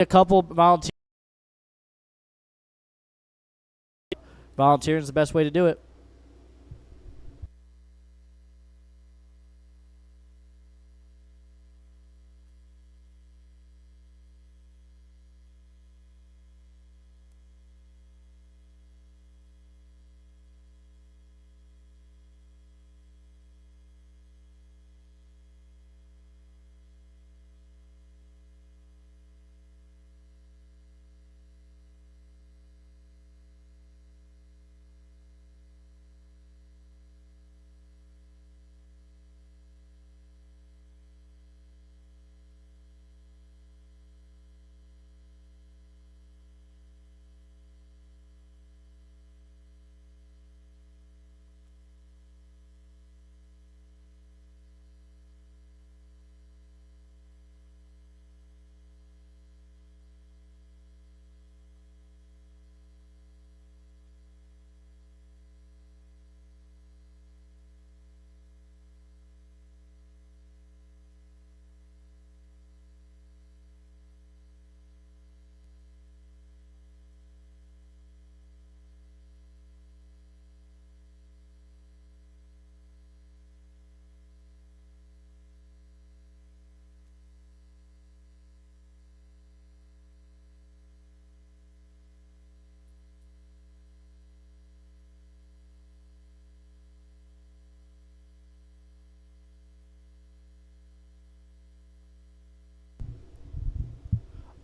A couple volunteers. Volunteering is the best way to do it.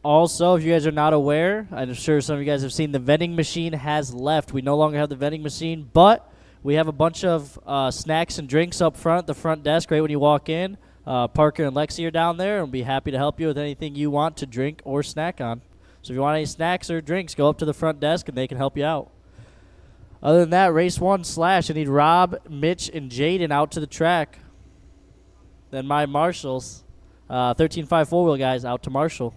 Also, if you guys are not aware, I'm sure some of you guys have seen the vending machine has left. We no longer have the vending machine, but we have a bunch of snacks and drinks up front, the front desk, right when you walk in. Parker and Lexi are down there, and we'll be happy to help you with anything you want to drink or snack on. So if you want any snacks or drinks, go up to the front desk, and they can help you out. Other than that, race 1 slash. I need Rob, Mitch, and Jaden out to the track. Then my marshals, 13.5 4-wheel guys, out to Marshall.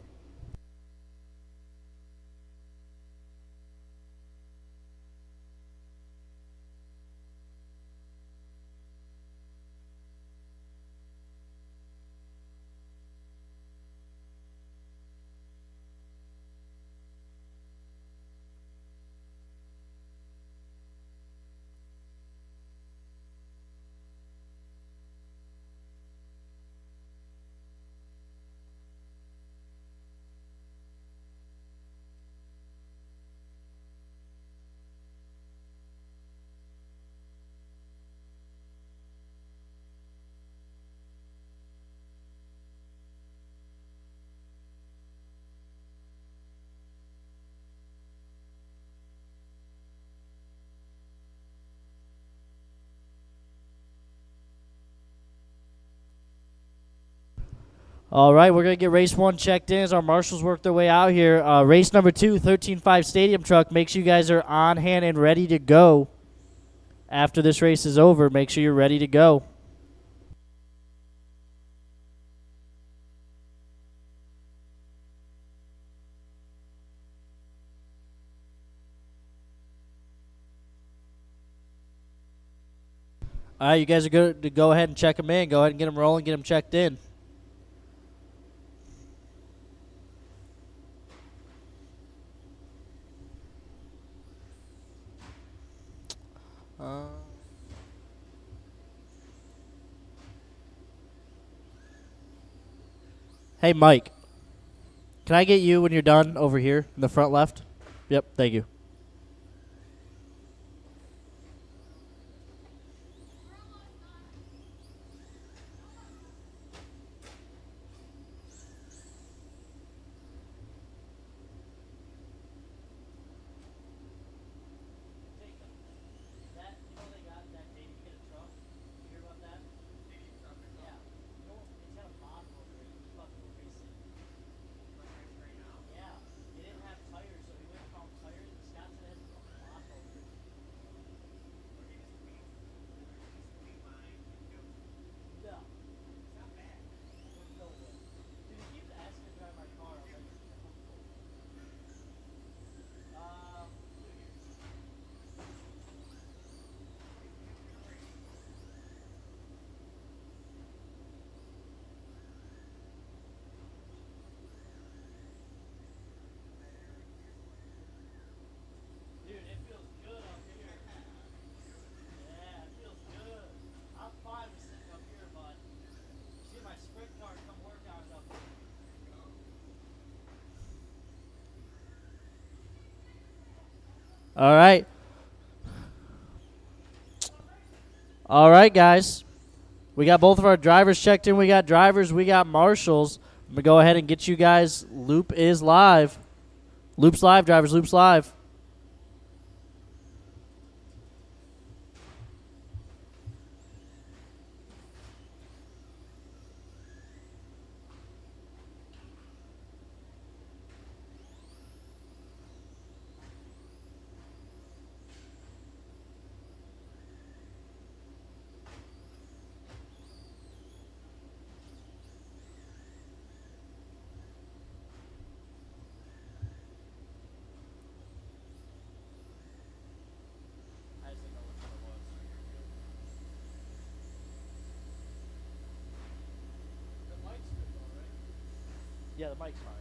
All right, we're going to get race 1 checked in as our marshals work their way out here. Race number 2, 13.5 Stadium Truck. Make sure you guys are on hand and ready to go. After this race is over, make sure you're ready to go. All right, you guys are good to go ahead and check them in. Go ahead and get them rolling, get them checked in. Hey, Mike, can I get you when you're done over here in the front left? Yep, thank you. All right. All right, guys. We got both of our drivers checked in. We got drivers. We got marshals. I'm going to go ahead and get you guys. Loop is live. Loop's live, drivers. Loop's live. Yeah, the mic's fine.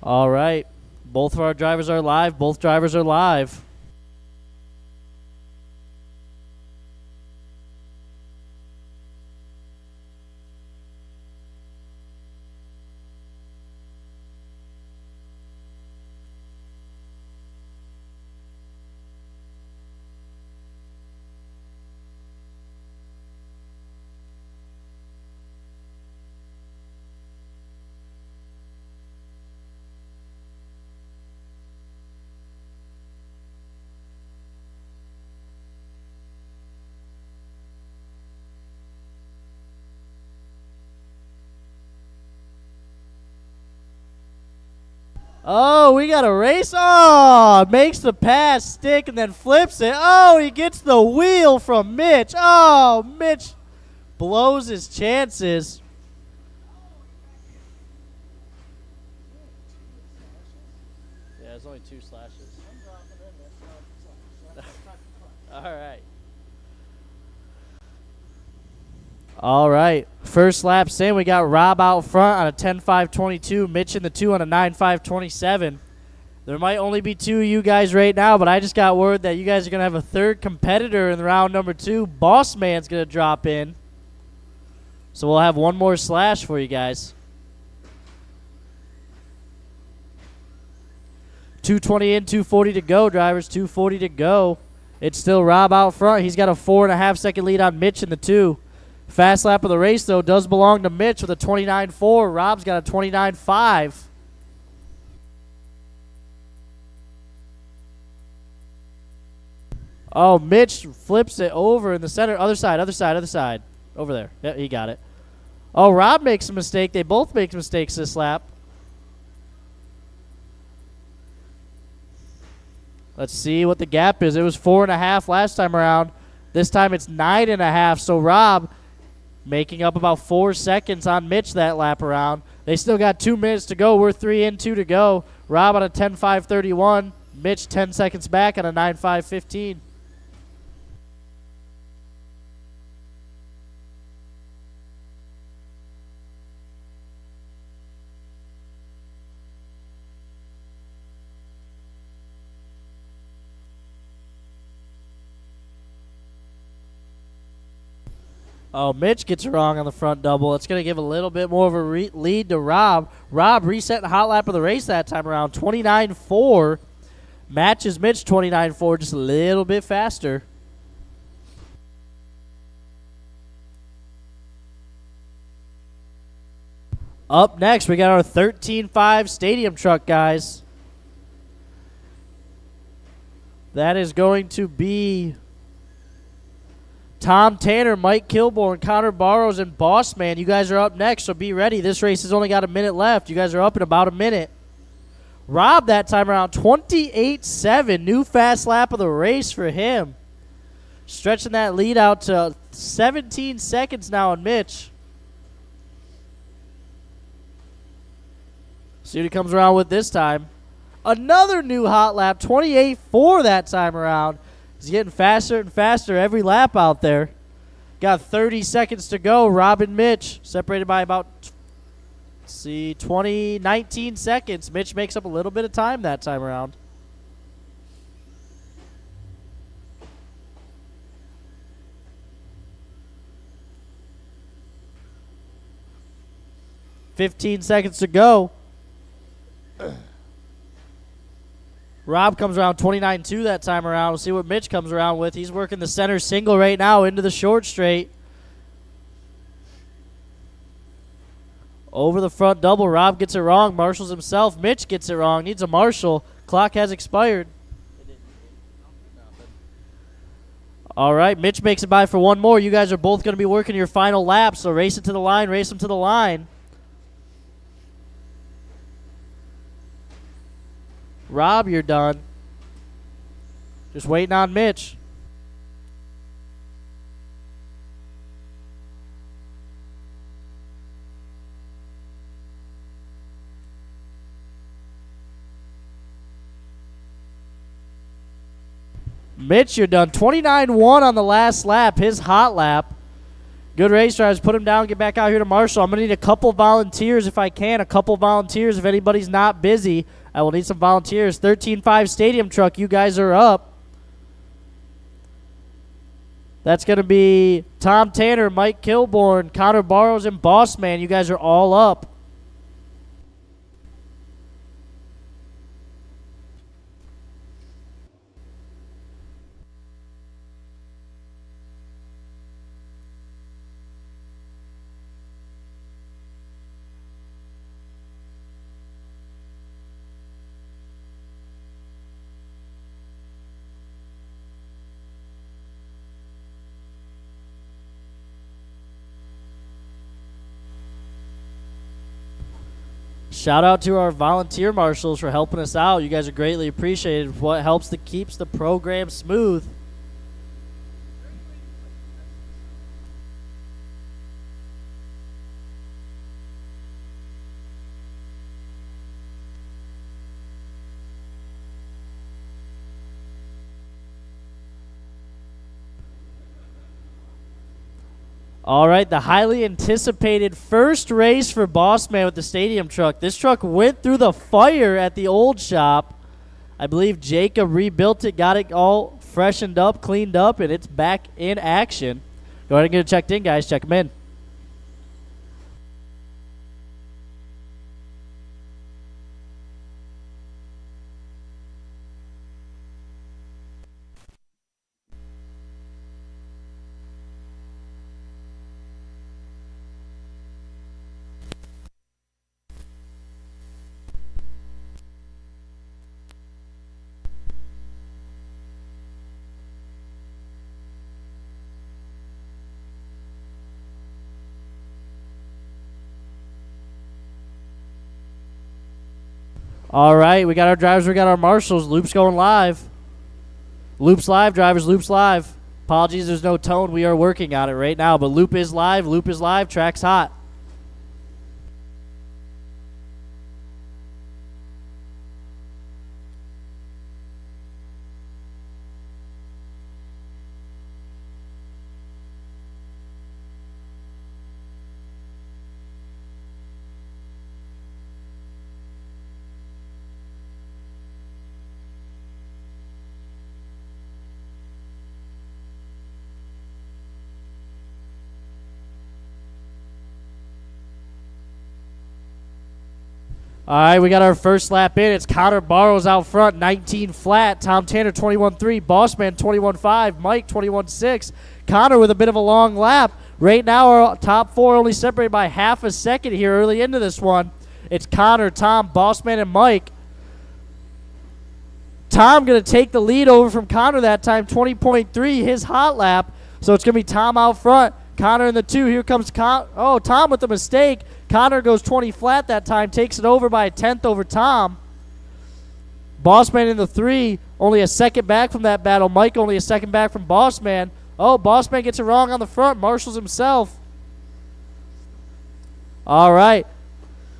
All right. Both of our drivers are live. Both drivers are live. Oh, we got a race. Oh, makes the pass stick and then flips it. Oh, he gets the wheel from Mitch. Oh, Mitch blows his chances. Yeah, there's only 2 slashes. All right. All right. First lap in, we got Rob out front on a 10.5.22. Mitch in the 2 on a 9.5.27. There might only be 2 of you guys right now, but I just got word that you guys are going to have a third competitor in round number 2. Boss Man's going to drop in. So we'll have one more slash for you guys. 2:20 in, 2:40 to go, drivers. 2:40 to go. It's still Rob out front. He's got a 4.5-second lead on Mitch in the 2. Fast lap of the race, though, does belong to Mitch with a 29.4. Rob's got a 29.5. Oh, Mitch flips it over in the center. Other side. Over there. Yeah, he got it. Oh, Rob makes a mistake. They both make mistakes this lap. Let's see what the gap is. It was 4.5 last time around. This time it's 9.5. So Rob making up about 4 seconds on Mitch that lap around. They still got 2 minutes to go. We're 3 in, 2 to go. Rob on a 10.5.31. Mitch 10 seconds back on a 9.5.15. Oh, Mitch gets it wrong on the front double. It's going to give a little bit more of a lead to Rob. Rob reset the hot lap of the race that time around. 29.4. Matches Mitch 29.4, just a little bit faster. Up next, we got our 13.5 stadium truck, guys. That is going to be Tom Tanner, Mike Kilborn, Connor Barrows, and Boss Man. You guys are up next, so be ready. This race has only got a minute left. You guys are up in about a minute. Rob that time around 28.7. New fast lap of the race for him. Stretching that lead out to 17 seconds now on Mitch. See what he comes around with this time. Another new hot lap, 28.4 that time around. He's getting faster and faster every lap out there. Got 30 seconds to go. Rob and Mitch separated by about, 19 seconds. Mitch makes up a little bit of time that time around. 15 seconds to go. Rob comes around 29-2 that time around. We'll see what Mitch comes around with. He's working the center single right now into the short straight. Over the front double. Rob gets it wrong. Marshals himself. Mitch gets it wrong. Needs a marshal. Clock has expired. All right, Mitch makes it by for one more. You guys are both going to be working your final lap, so race it to the line. Race them to the line. Rob, you're done. Just waiting on Mitch. Mitch, you're done. 29-1 on the last lap, his hot lap. Good race drivers. Put him down, get back out here to Marshall. I'm going to need a couple volunteers if I can. A couple volunteers if anybody's not busy. I will need some volunteers. 13-5 Stadium Truck, you guys are up. That's going to be Tom Tanner, Mike Kilborn, Connor Barrows, and Bossman. You guys are all up. Shout out to our volunteer marshals for helping us out. You guys are greatly appreciated. What helps to keeps the program smooth. All right, the highly anticipated first race for Bossman with the Stadium Truck. This truck went through the fire at the old shop. I believe Jacob rebuilt it, got it all freshened up, cleaned up, and it's back in action. Go ahead and get it checked in, guys. Check them in. All right, we got our drivers, we got our marshals. Loop's going live. Loop's live, drivers, Loop's live. Apologies, there's no tone. We are working on it right now, but Loop is live, track's hot. All right, we got our first lap in. It's Connor Barrows out front, 19 flat. Tom Tanner, 21.3. Bossman, 21.5. Mike, 21.6. Connor with a bit of a long lap. Right now, our top four only separated by half a second here early into this one. It's Connor, Tom, Bossman, and Mike. Tom going to take the lead over from Connor that time, 20.3, his hot lap. So it's going to be Tom out front. Connor in the two. Here comes Tom with a mistake. Connor goes 20 flat that time, takes it over by a tenth over Tom. Bossman in the three, only a second back from that battle. Mike only a second back from Bossman. Oh, Bossman gets it wrong on the front. Marshals himself. All right.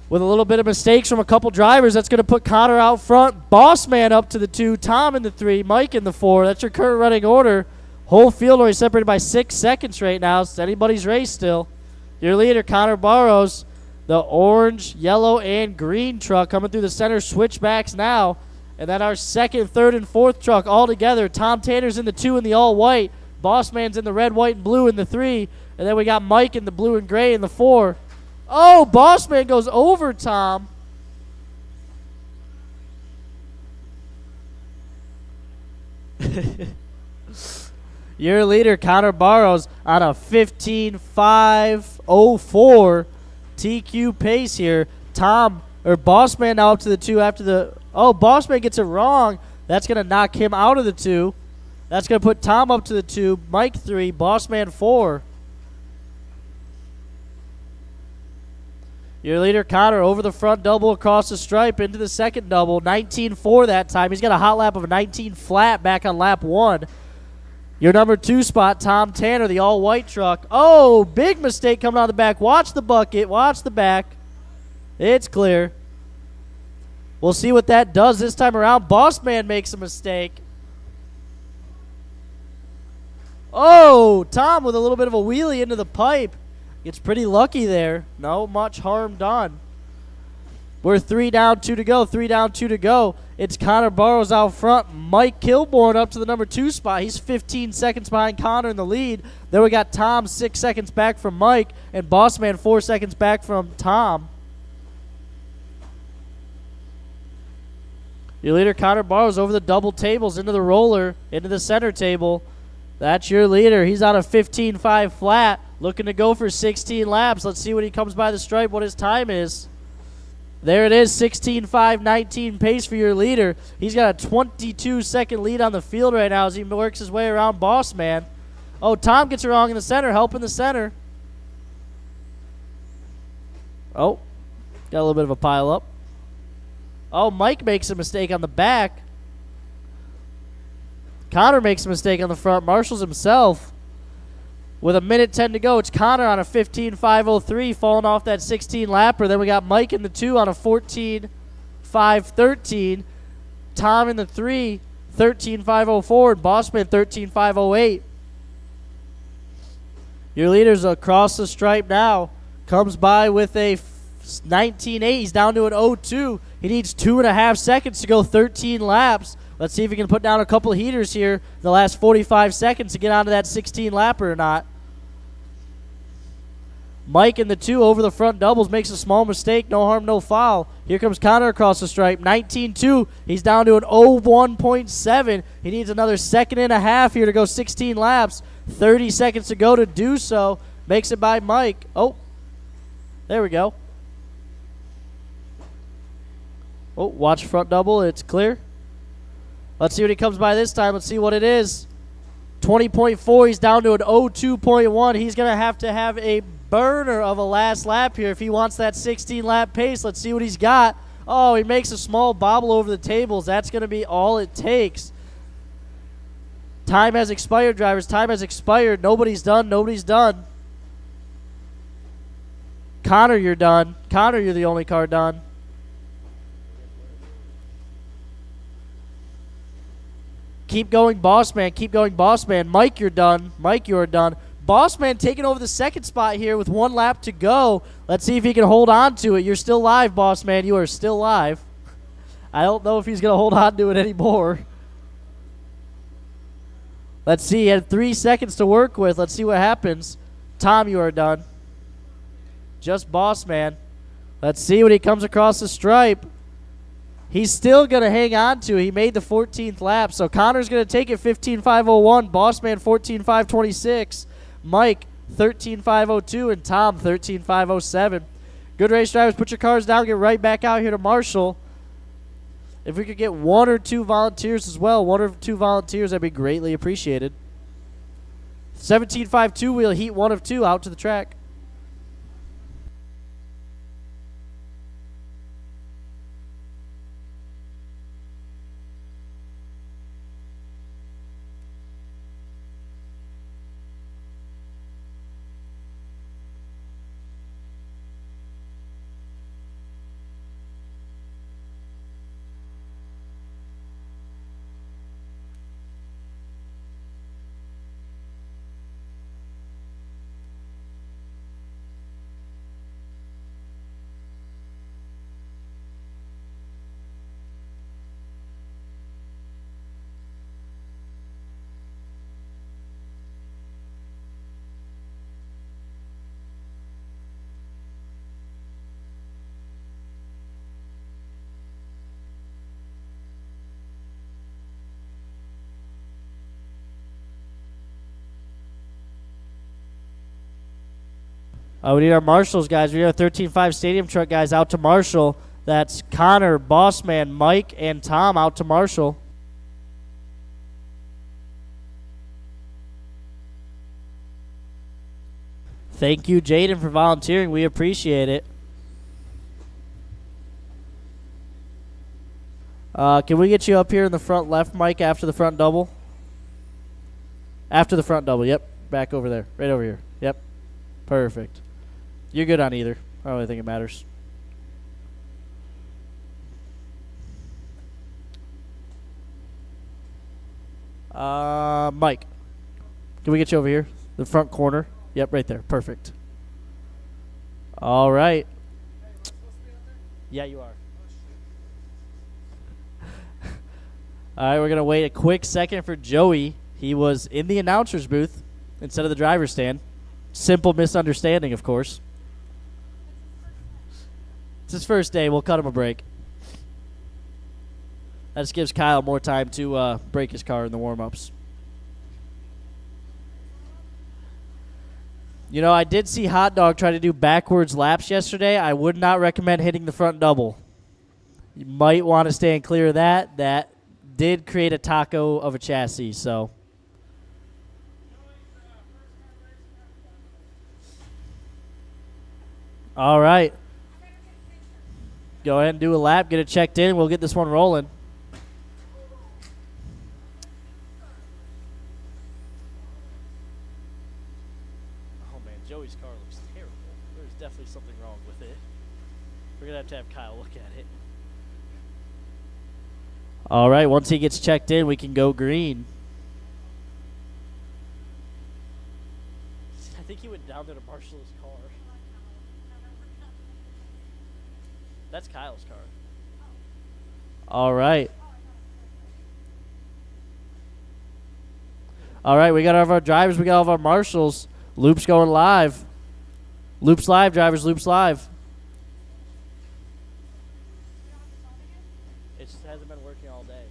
With a little bit of mistakes from a couple drivers, that's going to put Connor out front. Bossman up to the two. Tom in the three. Mike in the four. That's your current running order. Whole field only separated by 6 seconds right now. It's anybody's race still. Your leader, Connor Barrows. The orange, yellow, and green truck coming through the center switchbacks now. And then our second, third, and fourth truck all together. Tom Tanner's in the two in the all-white. Bossman's in the red, white, and blue in the three. And then we got Mike in the blue and gray in the four. Oh, Bossman goes over Tom. Your leader, Connor Barrows, on a 15.504 TQ pace here. Bossman now up to the 2 after the... Oh, Bossman gets it wrong. That's going to knock him out of the 2. That's going to put Tom up to the 2. Mike 3, Bossman 4. Your leader, Connor, over the front double across the stripe into the second double. 19.4 that time. He's got a hot lap of a 19 flat back on lap 1. Your number 2 spot, Tom Tanner, the all-white truck. Oh, big mistake coming out of the back. Watch the bucket. Watch the back. It's clear. We'll see what that does this time around. Bossman makes a mistake. Oh, Tom with a little bit of a wheelie into the pipe. Gets pretty lucky there. No much harm done. We're 3 down, 2 to go. 3 down, 2 to go. It's Connor Barrows out front. Mike Kilborn up to the number 2 spot. He's 15 seconds behind Connor in the lead. Then we got Tom 6 seconds back from Mike, and Bossman 4 seconds back from Tom. Your leader, Connor Barrows, over the double tables, into the roller, into the center table. That's your leader. He's on a 15.5 flat, looking to go for 16 laps. Let's see when he comes by the stripe what his time is. There it is, 16.519 pace for your leader. He's got a 22-second lead on the field right now as he works his way around Bossman. Oh, Tom gets it wrong in the center, helping the center. Oh, got a little bit of a pile up. Oh, Mike makes a mistake on the back. Connor makes a mistake on the front. Marshals himself. With a minute 10 to go, it's Connor on a 15.503 falling off that 16 lapper. Then we got Mike in the 2 on a 14.513. Tom in the 3, 13.504, and Bossman 13.508. Your leader's across the stripe now. Comes by with a 19.8. He's down to an 0.2. He needs 2.5 seconds to go 13 laps. Let's see if he can put down a couple of heaters here the last 45 seconds to get onto that 16 lapper or not. Mike in the 2 over the front doubles makes a small mistake. No harm, no foul. Here comes Connor across the stripe. 19.2. He's down to an 0.1.7. He needs another 1.5 seconds here to go 16 laps. 30 seconds to go to do so. Makes it by Mike. Oh, there we go. Oh, watch front double. It's clear. Let's see what he comes by this time. Let's see what it is. 20.4. He's down to an 0.2.1. He's going to have a burner of a last lap here if he wants that 16-lap pace. Let's see what he's got. Oh, he makes a small bobble over the tables. That's going to be all it takes. Time has expired, drivers. Time has expired. Nobody's done. Nobody's done. Connor, you're done. Connor, you're the only car done. Keep going, Bossman. Keep going, Bossman. Mike, you're done. Mike, you're done. Bossman taking over the second spot here with 1 lap to go. Let's see if he can hold on to it. You're still live, Bossman. You are still live. I don't know if he's going to hold on to it anymore. Let's see. He had 3 seconds to work with. Let's see what happens. Tom, you are done. Just Bossman. Let's see when he comes across the stripe. He's still going to hang on to it. He made the 14th lap. So Connor's going to take it 15.501. Bossman 14.526. Mike 13.502. And Tom 13.507. Good race, drivers. Put your cars down. Get right back out here to Marshall. If we could get 1 or 2 volunteers as well, 1 or 2 volunteers, that'd be greatly appreciated. 17.52 wheel heat 1 of 2 out to the track. We need our marshals, guys. We need our 13.5 stadium truck guys out to marshal. That's Connor, Bossman, Mike, and Tom out to marshal. Thank you, Jaden, for volunteering. We appreciate it. Can we get you up here in the front left, Mike, after the front double? After the front double, yep. Back over there. Right over here. Yep. Perfect. You're good on either. I don't really think it matters. Mike, can we get you over here? The front corner. Yep, right there. Perfect. All right. Yeah, you are. All right, we're going to wait a quick second for Joey. He was in the announcer's booth instead of the driver's stand. Simple misunderstanding, of course. It's his first day. We'll cut him a break. That just gives Kyle more time to break his car in the warm-ups. You know, I did see Hot Dog try to do backwards laps yesterday. I would not recommend hitting the front double. You might want to stand clear of that. That did create a taco of a chassis, so. All right. Go ahead and do a lap, get it checked in. We'll get this one rolling. Oh, man, Joey's car looks terrible. There's definitely something wrong with it. We're going to have Kyle look at it. All right, once he gets checked in, we can go green. I think he went down there to marshal his car. That's Kyle's car. All right. All right, we got all of our drivers. We got all of our marshals. Loop's going live. Loop's live, drivers. Loop's live. It just hasn't been working all day.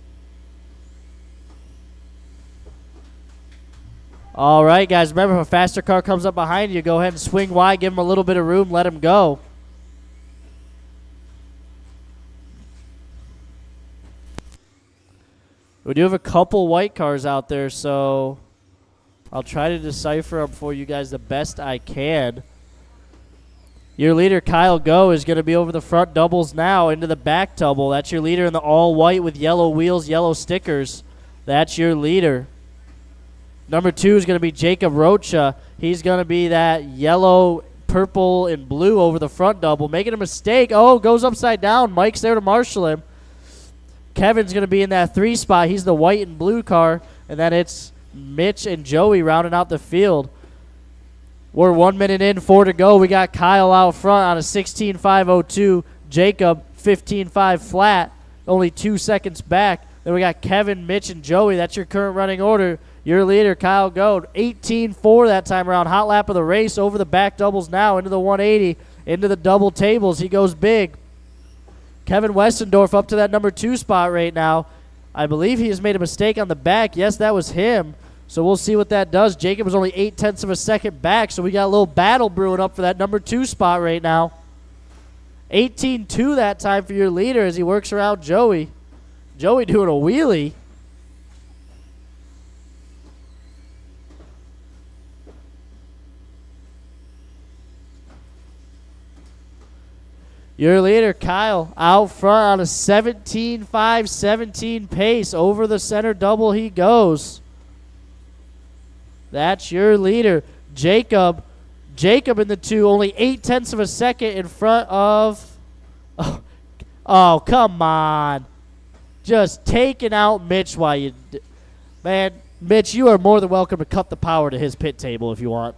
All right, guys. Remember, if a faster car comes up behind you, go ahead and swing wide. Give him a little bit of room. Let him go. We do have a couple white cars out there, so I'll try to decipher them for you guys the best I can. Your leader, Kyle Go, is going to be over the front doubles now into the back double. That's your leader in the all-white with yellow wheels, yellow stickers. That's your leader. Number 2 is going to be Jacob Rocha. He's going to be that yellow, purple, and blue over the front double. Making a mistake. Oh, goes upside down. Mike's there to marshal him. Kevin's going to be in that 3 spot. He's the white and blue car. And then it's Mitch and Joey rounding out the field. We're 1 minute in, 4 to go. We got Kyle out front on a 16.502. Jacob, 15.5 flat. Only 2 seconds back. Then we got Kevin, Mitch, and Joey. That's your current running order. Your leader, Kyle Goad, 18.4 that time around. Hot lap of the race over the back doubles now into the 180, into the double tables. He goes big. Kevin Westendorf up to that number 2 spot right now. I believe he has made a mistake on the back. Yes, that was him. So we'll see what that does. Jacob was only 0.8 of a second back, so we got a little battle brewing up for that number 2 spot right now. 18.2 that time for your leader as he works around Joey. Joey doing a wheelie. Your leader, Kyle, out front on a 17.5, 17 pace. Over the center double he goes. That's your leader. Jacob in the 2, only 0.8 of a second in front of... Oh, come on. Just taking out Mitch while you... Man, Mitch, you are more than welcome to cut the power to his pit table if you want.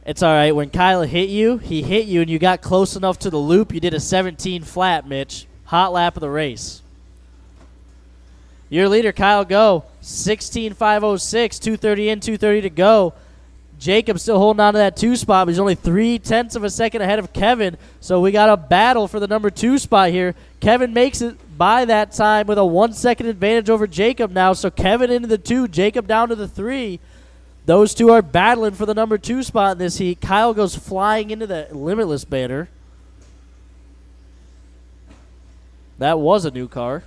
It's all right. When Kyle hit you, he hit you, and you got close enough to the loop. You did a 17 flat, Mitch. Hot lap of the race. Your leader, Kyle Go, 16.506, 2:30 in, 2:30 to go. Jacob still holding on to that 2 spot, but he's only 0.3 of a second ahead of Kevin. So we got a battle for the number 2 spot here. Kevin makes it by that time with a 1 second advantage over Jacob now. So Kevin into the 2, Jacob down to the 3. Those two are battling for the number 2 spot in this heat. Kyle goes flying into the Limitless banner. That was a new car.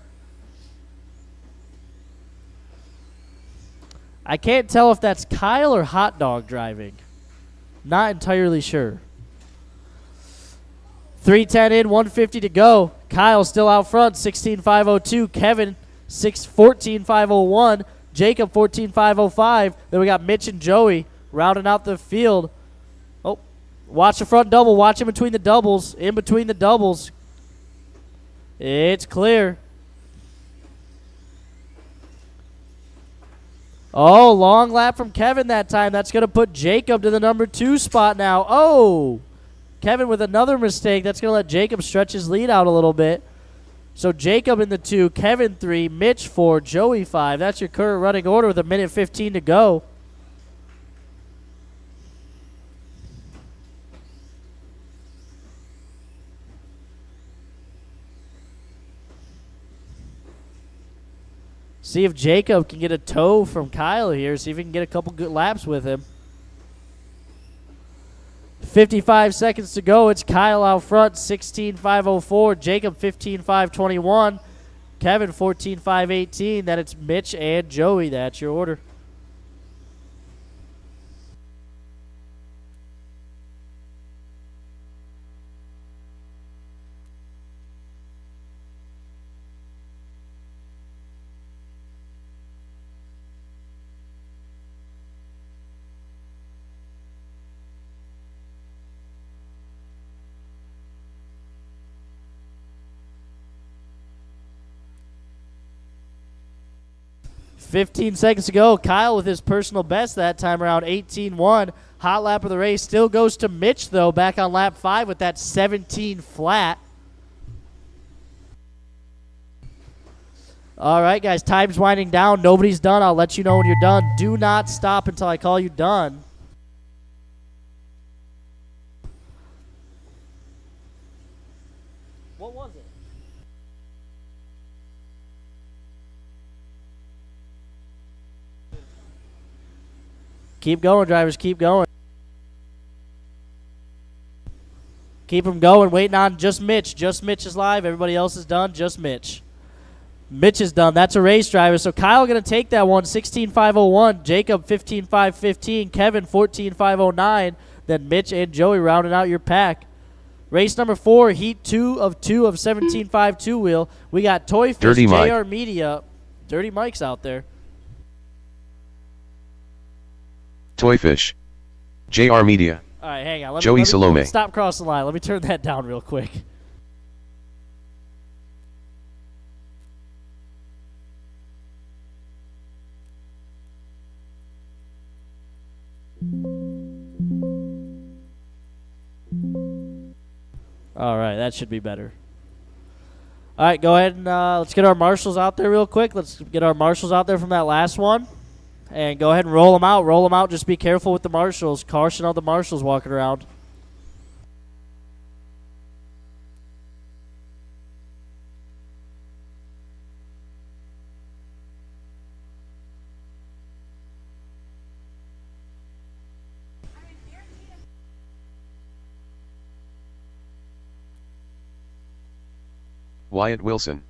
I can't tell if that's Kyle or Hot Dog driving. Not entirely sure. 3:10 in, 150 to go. Kyle still out front, 16.502. Kevin, 14.501. Jacob, 14.505. Then we got Mitch and Joey rounding out the field. Oh, watch the front double. Watch in between the doubles. In between the doubles. It's clear. Oh, long lap from Kevin that time. That's going to put Jacob to the number 2 spot now. Oh, Kevin with another mistake. That's going to let Jacob stretch his lead out a little bit. So Jacob in the 2, Kevin 3, Mitch 4, Joey 5. That's your current running order with 1:15 to go. See if Jacob can get a tow from Kyle here. See if he can get a couple good laps with him. 55 seconds to go. It's Kyle out front, 16.504. Jacob, 15.521. Kevin, 14.518. Then it's Mitch and Joey. That's your order. $15 seconds to go. Kyle with his personal best that time around, 18.1. Hot lap of the race still goes to Mitch, though, back on lap 5 with that 17 flat. All right, guys, time's winding down. Nobody's done. I'll let you know when you're done. Do not stop until I call you done. What was it? Keep going, drivers. Keep going. Keep them going. Waiting on just Mitch. Just Mitch is live. Everybody else is done. Just Mitch. Mitch is done. That's a race driver. So Kyle going to take that one. 16.501. Jacob 15.515. Kevin 14.509. Then Mitch and Joey rounding out your pack. Race number 4, heat 2 of 17.5 wheel. We got Toy Fish, Dirty Mike. JR Media. Dirty Mike's out there. Toy Fish. JR Media. All right, hang on. Joey let me Salome. Stop crossing the line. Let me turn that down real quick. All right, that should be better. All right, go ahead and let's get our marshals out there real quick. Let's get our marshals out there from that last one. And go ahead and roll them out. Roll them out. Just be careful with the marshals. Caution on the marshals walking around. Wyatt Wilson.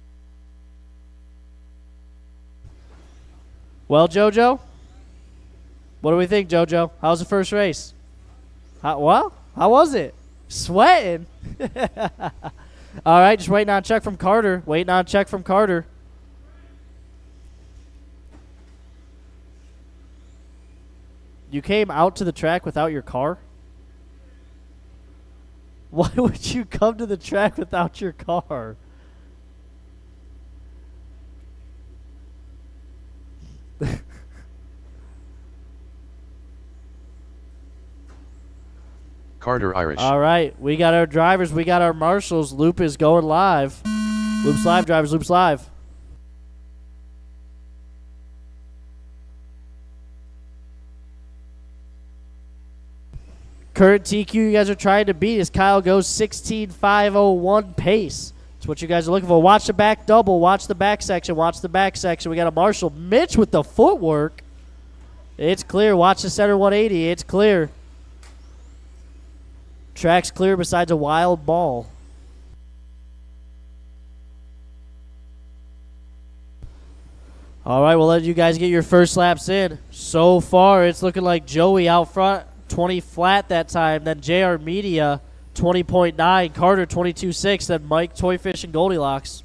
Well, JoJo, what do we think, JoJo? How was the first race? How was it? Sweating. All right, just waiting on a check from Carter. Waiting on a check from Carter. You came out to the track without your car? Why would you come to the track without your car? Carter Irish. All right, we got our drivers, we got our marshals. Loop is going live. Loop's live, drivers. Loop's live. Current TQ you guys are trying to beat as Kyle goes 16.501 pace. It's what you guys are looking for. Watch the back double. Watch the back section. Watch the back section. We got a Marshall. Mitch with the footwork. It's clear. Watch the center 180. It's clear. Track's clear besides a wild ball. All right, we'll let you guys get your first laps in. So far, it's looking like Joey out front, 20 flat that time. Then JR Media, 20.9. Carter, 22.6. Then Mike, Toyfish, and Goldilocks.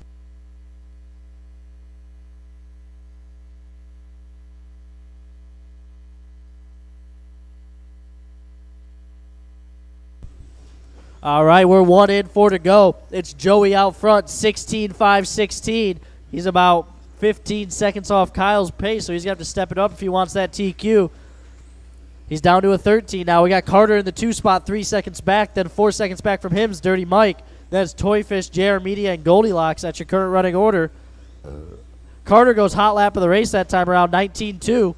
All right, we're 1 in, 4 to go. It's Joey out front, 16.5, 16. He's about 15 seconds off Kyle's pace, so he's going to have to step it up if he wants that TQ. He's down to a 13 now. We got Carter in the 2 spot, 3 seconds back. Then 4 seconds back from him is Dirty Mike. That's Toyfish, JR Media, and Goldilocks. That's your current running order. Carter goes hot lap of the race that time around, 19.2.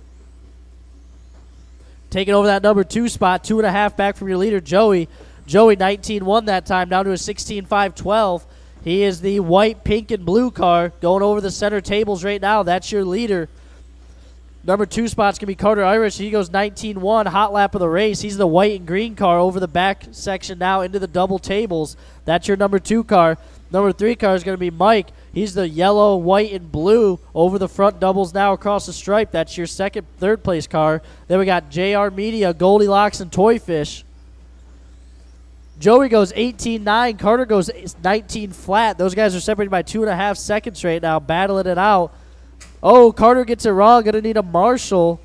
Taking over that number 2 spot, 2.5 back from your leader, Joey. Joey 19.1 that time, down to a 16.5, 12. He is the white, pink, and blue car going over the center tables right now. That's your leader. Number 2 spot's going to be Carter Irish. He goes 19.1, hot lap of the race. He's the white and green car over the back section now into the double tables. That's your number 2 car. Number 3 car is going to be Mike. He's the yellow, white, and blue over the front doubles now across the stripe. That's your second, third place car. Then we got JR Media, Goldilocks, and Toyfish. Joey goes 18.9. Carter goes 19 flat. Those guys are separated by 2.5 seconds right now, battling it out. Oh, Carter gets it wrong. Going to need a Marshall.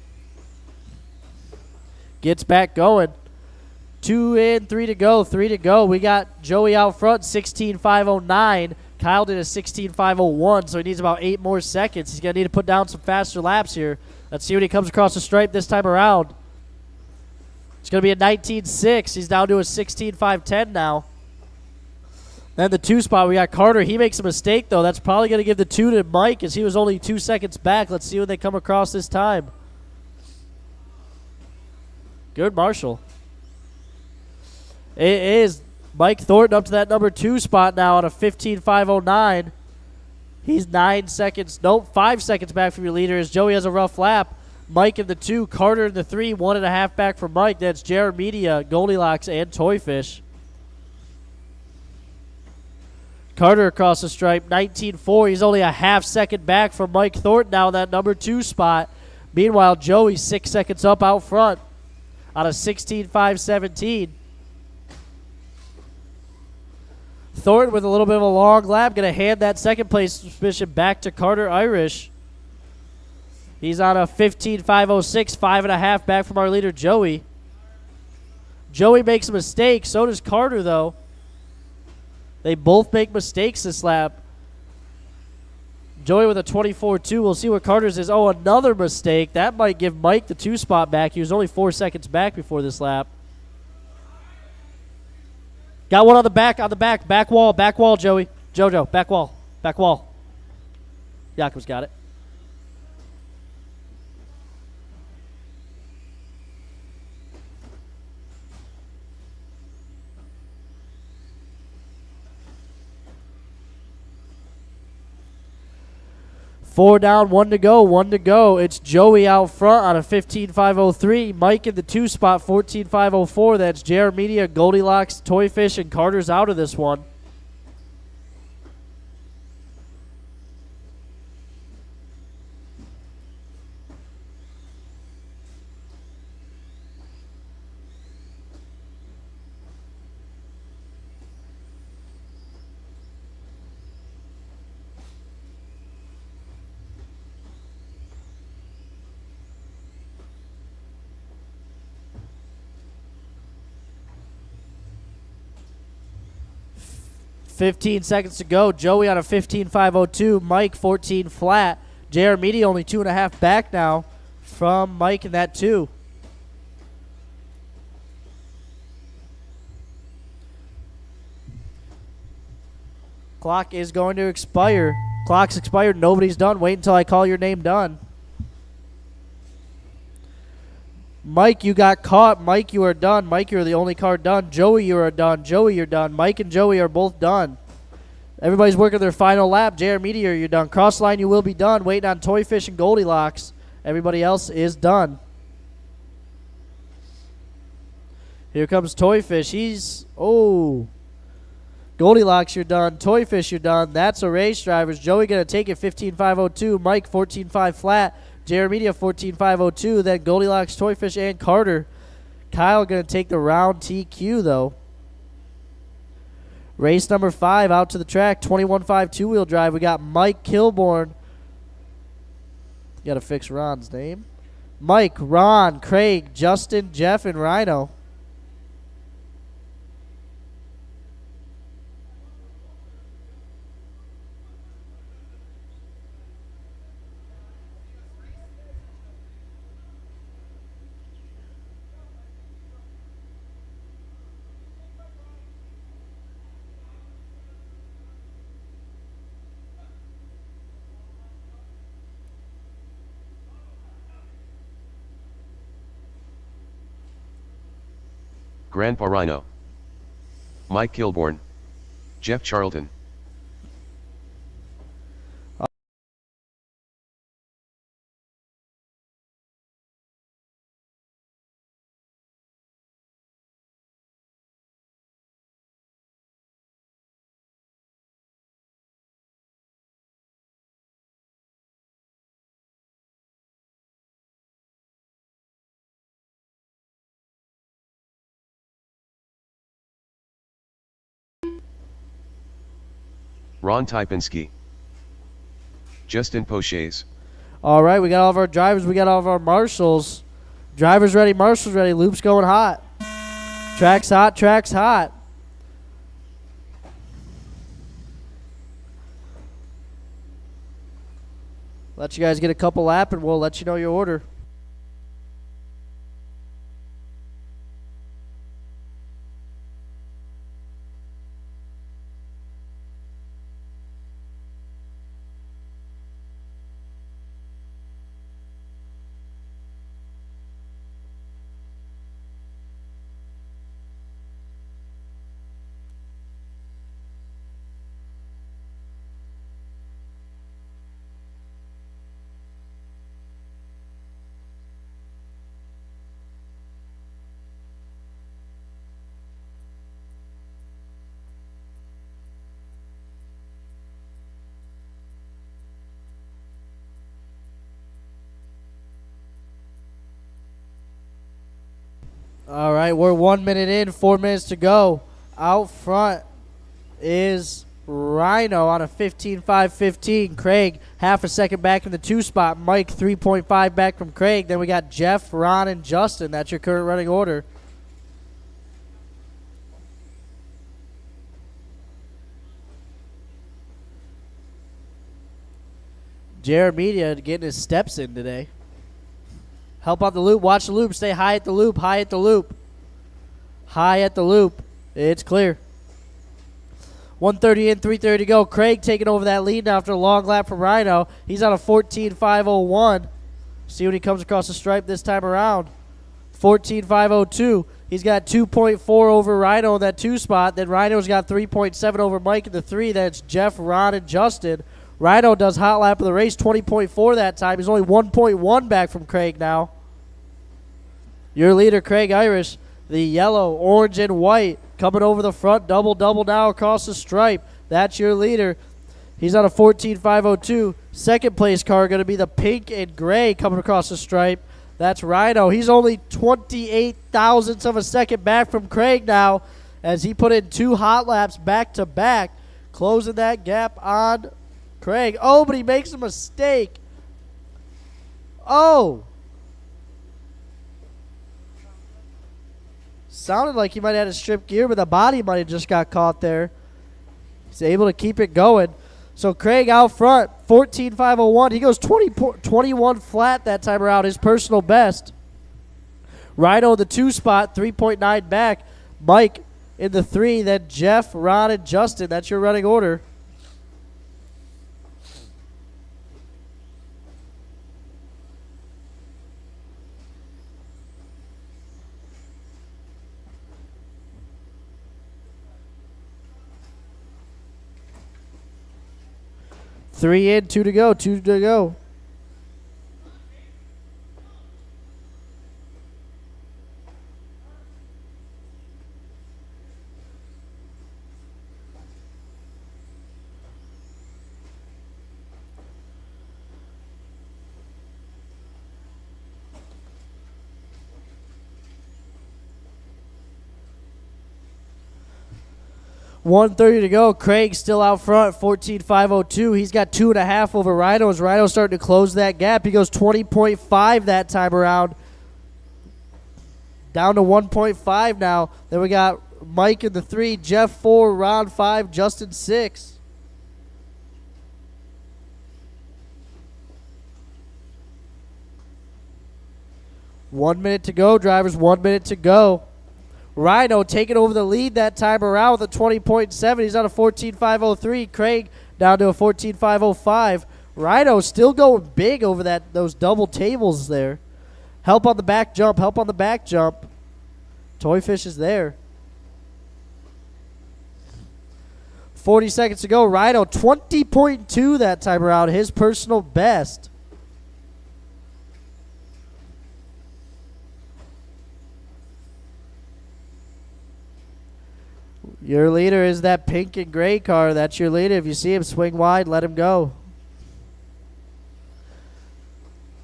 Gets back going. 2 in, 3 to go. 3 to go. We got Joey out front, 16.509. Kyle did a 16.501, so he needs about 8 more seconds. He's going to need to put down some faster laps here. Let's see when he comes across the stripe this time around. It's going to be a 19.6. He's down to a 16.510 now. Then the 2 spot, we got Carter. He makes a mistake, though. That's probably going to give the 2 to Mike as he was only 2 seconds back. Let's see when they come across this time. Good Marshall. It is Mike Thornton up to that number 2 spot now on a 15.509. He's 9 seconds, nope, 5 seconds back from your leader as Joey has a rough lap. Mike in the 2, Carter in the 3, 1.5 back from Mike. That's JR Media, Goldilocks, and Toyfish. Carter across the stripe, 19.4. He's only a half second back from Mike Thornton now in that number 2 spot. Meanwhile, Joey 6 seconds up out front on a 16.517. Thornton with a little bit of a long lap, going to hand that second place position back to Carter Irish. He's on a 15.506, 5.5 back from our leader, Joey. Joey makes a mistake. So does Carter, though. They both make mistakes this lap. Joey with a 24.2. We'll see what Carter's is. Oh, another mistake. That might give Mike the 2 spot back. He was only 4 seconds back before this lap. Got one on the back, back wall, Joey. Jojo, back wall. Jakob's got it. Four down, 1 to go. It's Joey out front on a 15.503. Mike in the 2 spot, 14.504. That's JR Media, Goldilocks, Toyfish, and Carter's out of this one. $15 seconds to go. Joey on a 15.502. Mike 14 flat. JR Media only 2.5 back now from Mike in that 2. Clock is going to expire. Clock's expired. Nobody's done. Wait until I call your name done. Mike, you got caught. Mike, you are done. Mike, you're the only car done. Joey, you are done. Joey, you're done. Mike and Joey are both done. Everybody's working their final lap. JR Meteor, you're done. Cross line, you will be done. Waiting on Toy Fish and Goldilocks. Everybody else is done. Here comes Toy Fish. He's, oh. Goldilocks, you're done. Toy Fish, you're done. That's a race drivers. Joey going to take it 15.502. Mike 14.5 flat. JR Media 14.502. Then Goldilocks, Toy Fish, and Carter. Kyle going to take the round TQ though. Race number 5 out to the track. 21.5 two-wheel drive. We got Mike Kilborn. Got to fix Ron's name. Mike, Ron, Craig, Justin, Jeff, and Rhino. Grandpa Rhino, Mike Kilborn, Jeff Charlton. Ron Typinski, Justin Poches. All right, we got all of our drivers. We got all of our marshals. Drivers ready, marshals ready. Loop's going hot. Track's hot, track's hot. Let you guys get a couple lap and we'll let you know your order. All right, we're 1 minute in, 4 minutes to go. Out front is Rhino on a 15.515. Craig, half a second back in the 2 spot. Mike, 3.5 back from Craig. Then we got Jeff, Ron, and Justin. That's your current running order. Jared Media getting his steps in today. Help out the loop. Watch the loop. Stay high at the loop. High at the loop. High at the loop. It's clear. 130 in, 330 to go. Craig taking over that lead now after a long lap from Rhino. He's on a 14.501. See when he comes across the stripe this time around. 14.502. He's got 2.4 over Rhino in that 2 spot. Then Rhino's got 3.7 over Mike in the 3. That's Jeff, Ron, and Justin. Rhino does hot lap of the race, 20.4 that time. He's only 1.1 back from Craig now. Your leader, Craig Irish, the yellow, orange, and white coming over the front. Double now across the stripe. That's your leader. He's on a 14.502. Second place car going to be the pink and gray coming across the stripe. That's Rhino. He's only 28 thousandths of a second back from Craig now as he put in 2 hot laps back to back, closing that gap on Craig. Oh, but he makes a mistake. Oh. Sounded like he might have had a strip gear, but the body might have just got caught there. He's able to keep it going. So Craig out front, 14.501. He goes 21 flat that time around, his personal best. Rhino in the 2 spot, 3.9 back. Mike in the 3, then Jeff, Ron, and Justin. That's your running order. 3 in, 2 to go, 2 to go. $130 to go. Craig still out front, 14.502. He's got 2.5 over Rhino. As Rhino's starting to close that gap. He goes 20.5 that time around. Down to 1.5 now. Then we got Mike in the 3, Jeff 4, Ron 5, Justin 6. One minute to go, drivers. 1 minute to go. Rhino taking over the lead that time around with a 20.7. He's on a 14.503. Craig down to a 14.505. Rhino still going big over those double tables there. Help on the back jump. Help on the back jump. Toy Fish is there. 40 seconds to go. Rhino 20.2 that time around. His personal best. Your leader is that pink and gray car. That's your leader. If you see him swing wide, let him go.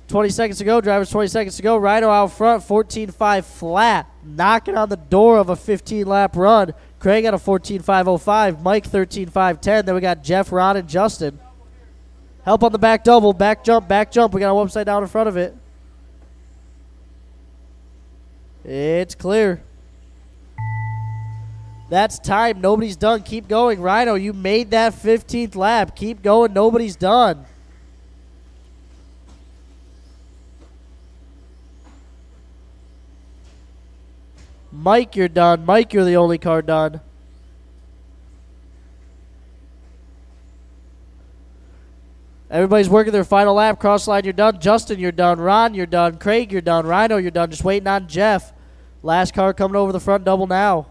20 seconds to go, drivers. 20 seconds to go. Rhino out front, 14.5 flat. Knocking on the door of a 15-lap run. Craig at a 14.505. Mike 13.510. Then we got Jeff, Ron, and Justin. Help on the back double. Back jump, back jump. We got him upside down in front of it. It's clear. That's time. Nobody's done. Keep going. Rhino, you made that 15th lap. Keep going. Nobody's done. Mike, you're done. Mike, you're the only car done. Everybody's working their final lap. Cross line, you're done. Justin, you're done. Ron, you're done. Craig, you're done. Rhino, you're done. Just waiting on Jeff. Last car coming over the front double now.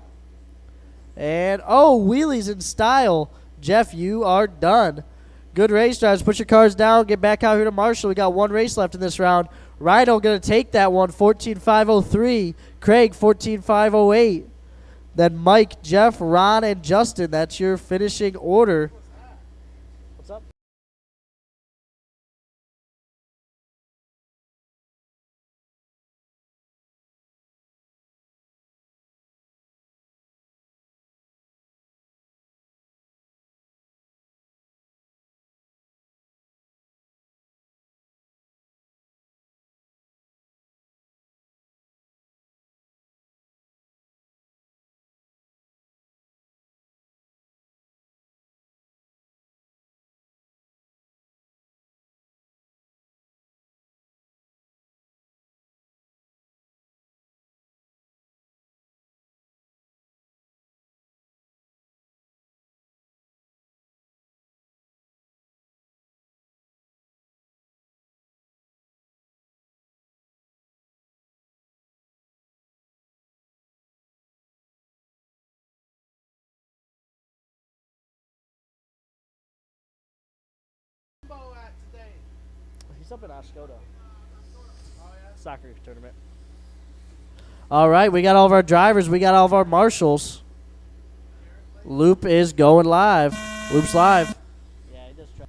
And, wheelies in style. Jeff, you are done. Good race, drivers. Put your cars down. Get back out here to Marshall. We got one race left in this round. Rhino going to take that one, 14.503. Craig, 14.508. Then Mike, Jeff, Ron, and Justin. That's your finishing order. What's up? He's up in Ascota. Soccer tournament. All right, we got all of our drivers. We got all of our marshals. Loop is going live. Loop's live. Yeah, he does try.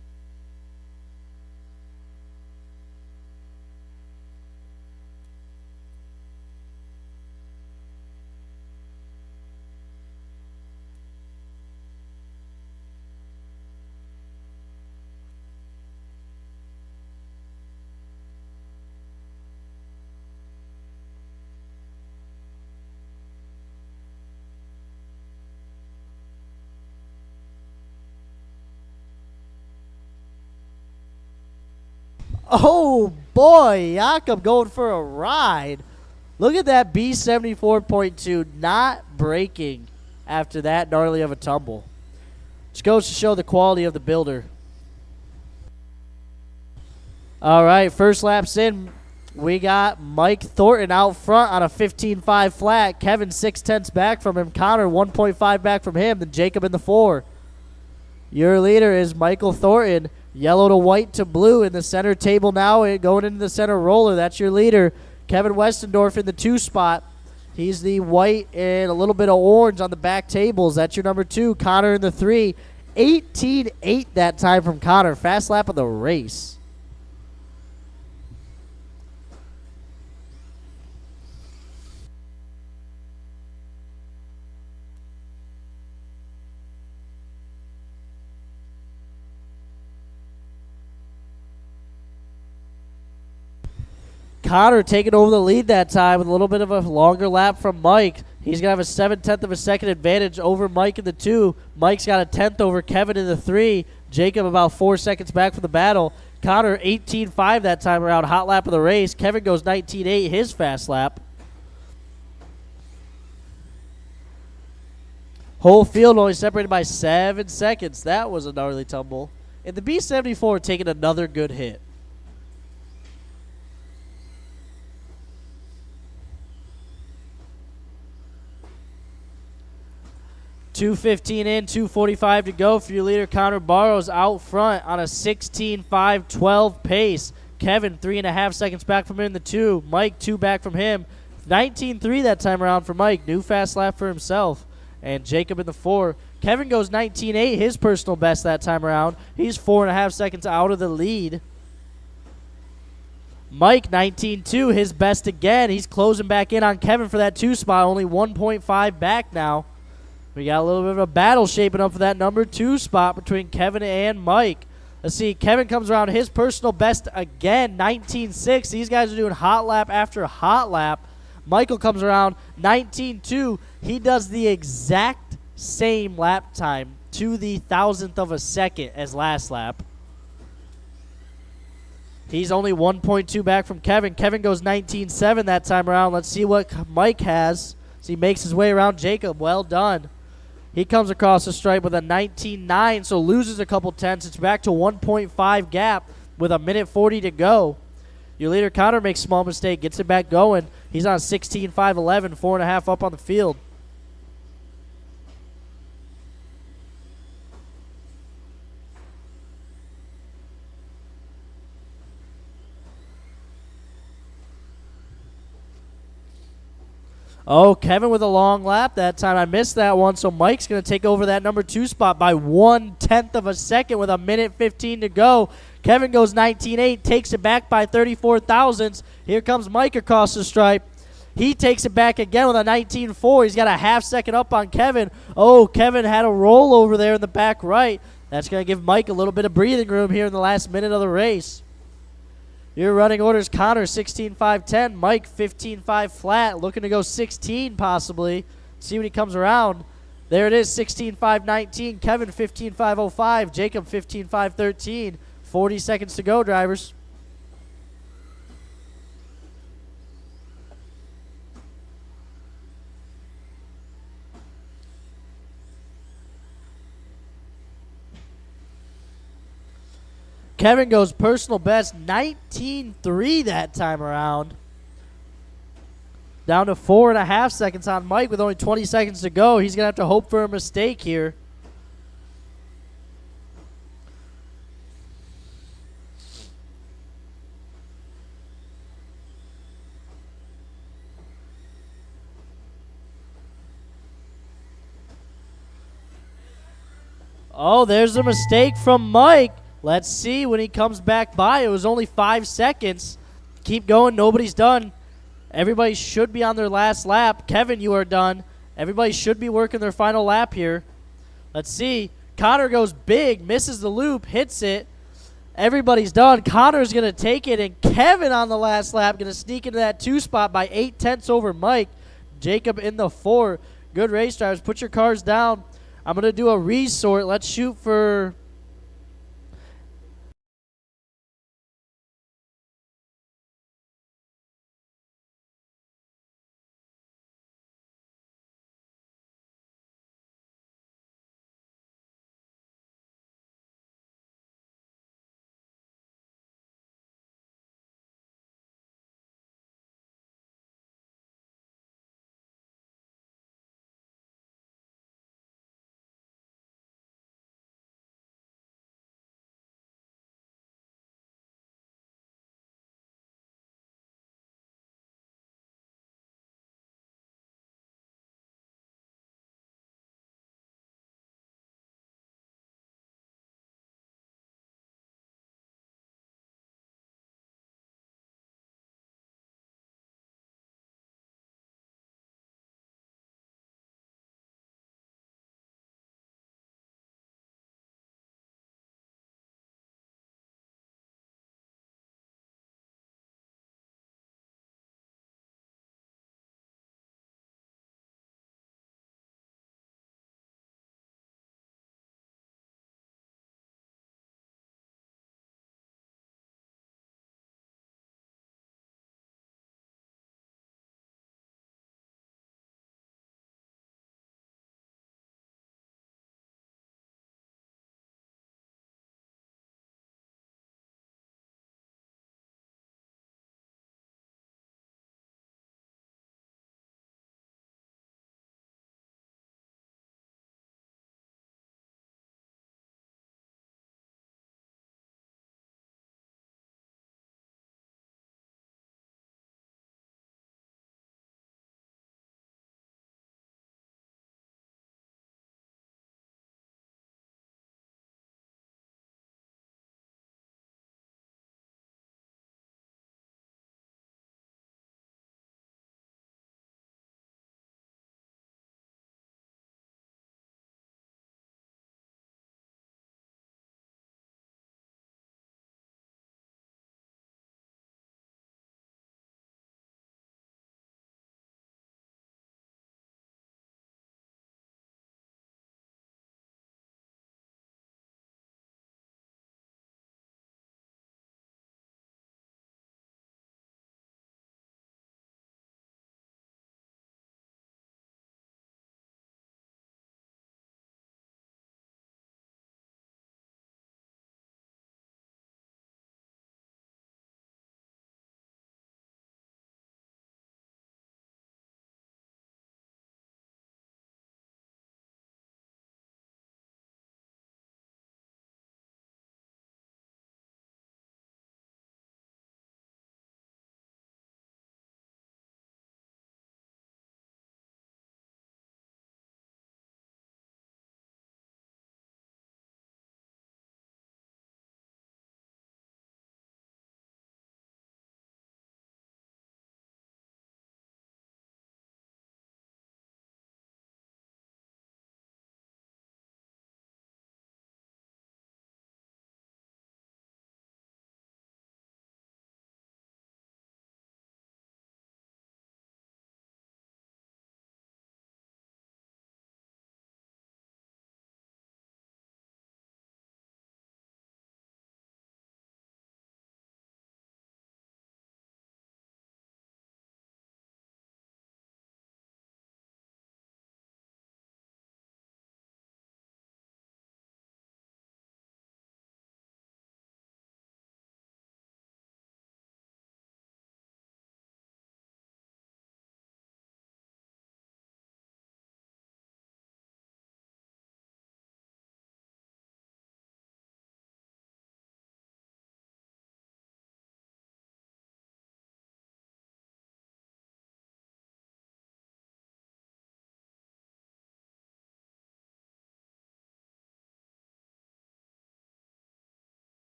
Oh, boy. Jakob going for a ride. Look at that B74.2 not breaking after that gnarly of a tumble. Just goes to show the quality of the builder. All right, first lap's in. We got Mike Thornton out front on a 15.5 flat. Kevin 6/10 back from him. Connor 1.5 back from him. Then Jacob in the 4. Your leader is Michael Thornton. Yellow to white to blue in the center table now, going into the center roller. That's your leader, Kevin Westendorf in the 2 spot. He's the white and a little bit of orange on the back tables. That's your number 2, Connor in the 3. 18-8 that time from Connor. Fast lap of the race. Connor taking over the lead that time with a little bit of a longer lap from Mike. He's going to have a 7/10 of a second advantage over Mike in the 2. Mike's got a 10th over Kevin in the 3. Jacob about 4 seconds back from the battle. Connor 18-5 that time around. Hot lap of the race. Kevin goes 19-8 his fast lap. Whole field only separated by 7 seconds. That was a gnarly tumble. And the B-74 taking another good hit. 2:15 in, 2:45 to go for your leader, Connor Barrows, out front on a 16-5-12 pace. Kevin, 3.5 seconds back from him in the 2. Mike, 2 back from him. 19-3 that time around for Mike. New fast lap for himself. And Jacob in the 4. Kevin goes 19-8, his personal best that time around. He's 4.5 seconds out of the lead. Mike, 19-2, his best again. He's closing back in on Kevin for that 2 spot, only 1.5 back now. We got a little bit of a battle shaping up for that number 2 spot between Kevin and Mike. Let's see. Kevin comes around his personal best again, 19-6. These guys are doing hot lap after hot lap. Michael comes around 19-2. He does the exact same lap time to the 1,000th of a second as last lap. He's only 1.2 back from Kevin. Kevin goes 19-7 that time around. Let's see what Mike has. So he makes his way around Jacob. Well done. He comes across the stripe with a 19-9, so loses a couple tenths. It's back to 1.5 gap with a minute 40 to go. Your leader, Connor, makes a small mistake, gets it back going. He's on 16-5-11, 4.5 up on the field. Oh, Kevin with a long lap that time. I missed that one, so Mike's going to take over that number 2 spot by 1/10 of a second with a minute 15 to go. Kevin goes 19-8, takes it back by 34 thousandths. Here comes Mike across the stripe. He takes it back again with a 19-4. He's got a half second up on Kevin. Oh, Kevin had a roll over there in the back right. That's going to give Mike a little bit of breathing room here in the last minute of the race. Your running orders, Connor 16-5-10, Mike 15-5 flat, looking to go 16 possibly. See when he comes around. There it is, 16-5-19, Kevin 15-5-05, Jacob 15-5-13. 40 seconds to go, drivers. Kevin goes personal best 19-3 that time around. Down to 4.5 seconds on Mike with only 20 seconds to go. He's going to have to hope for a mistake here. Oh, there's a mistake from Mike. Let's see when he comes back by. It was only 5 seconds. Keep going. Nobody's done. Everybody should be on their last lap. Kevin, you are done. Everybody should be working their final lap here. Let's see. Connor goes big, misses the loop, hits it. Everybody's done. Connor's going to take it, and Kevin on the last lap going to sneak into that 2 spot by 8/10 over Mike. Jacob in the 4. Good race, drivers. Put your cars down. I'm going to do a resort. Let's shoot for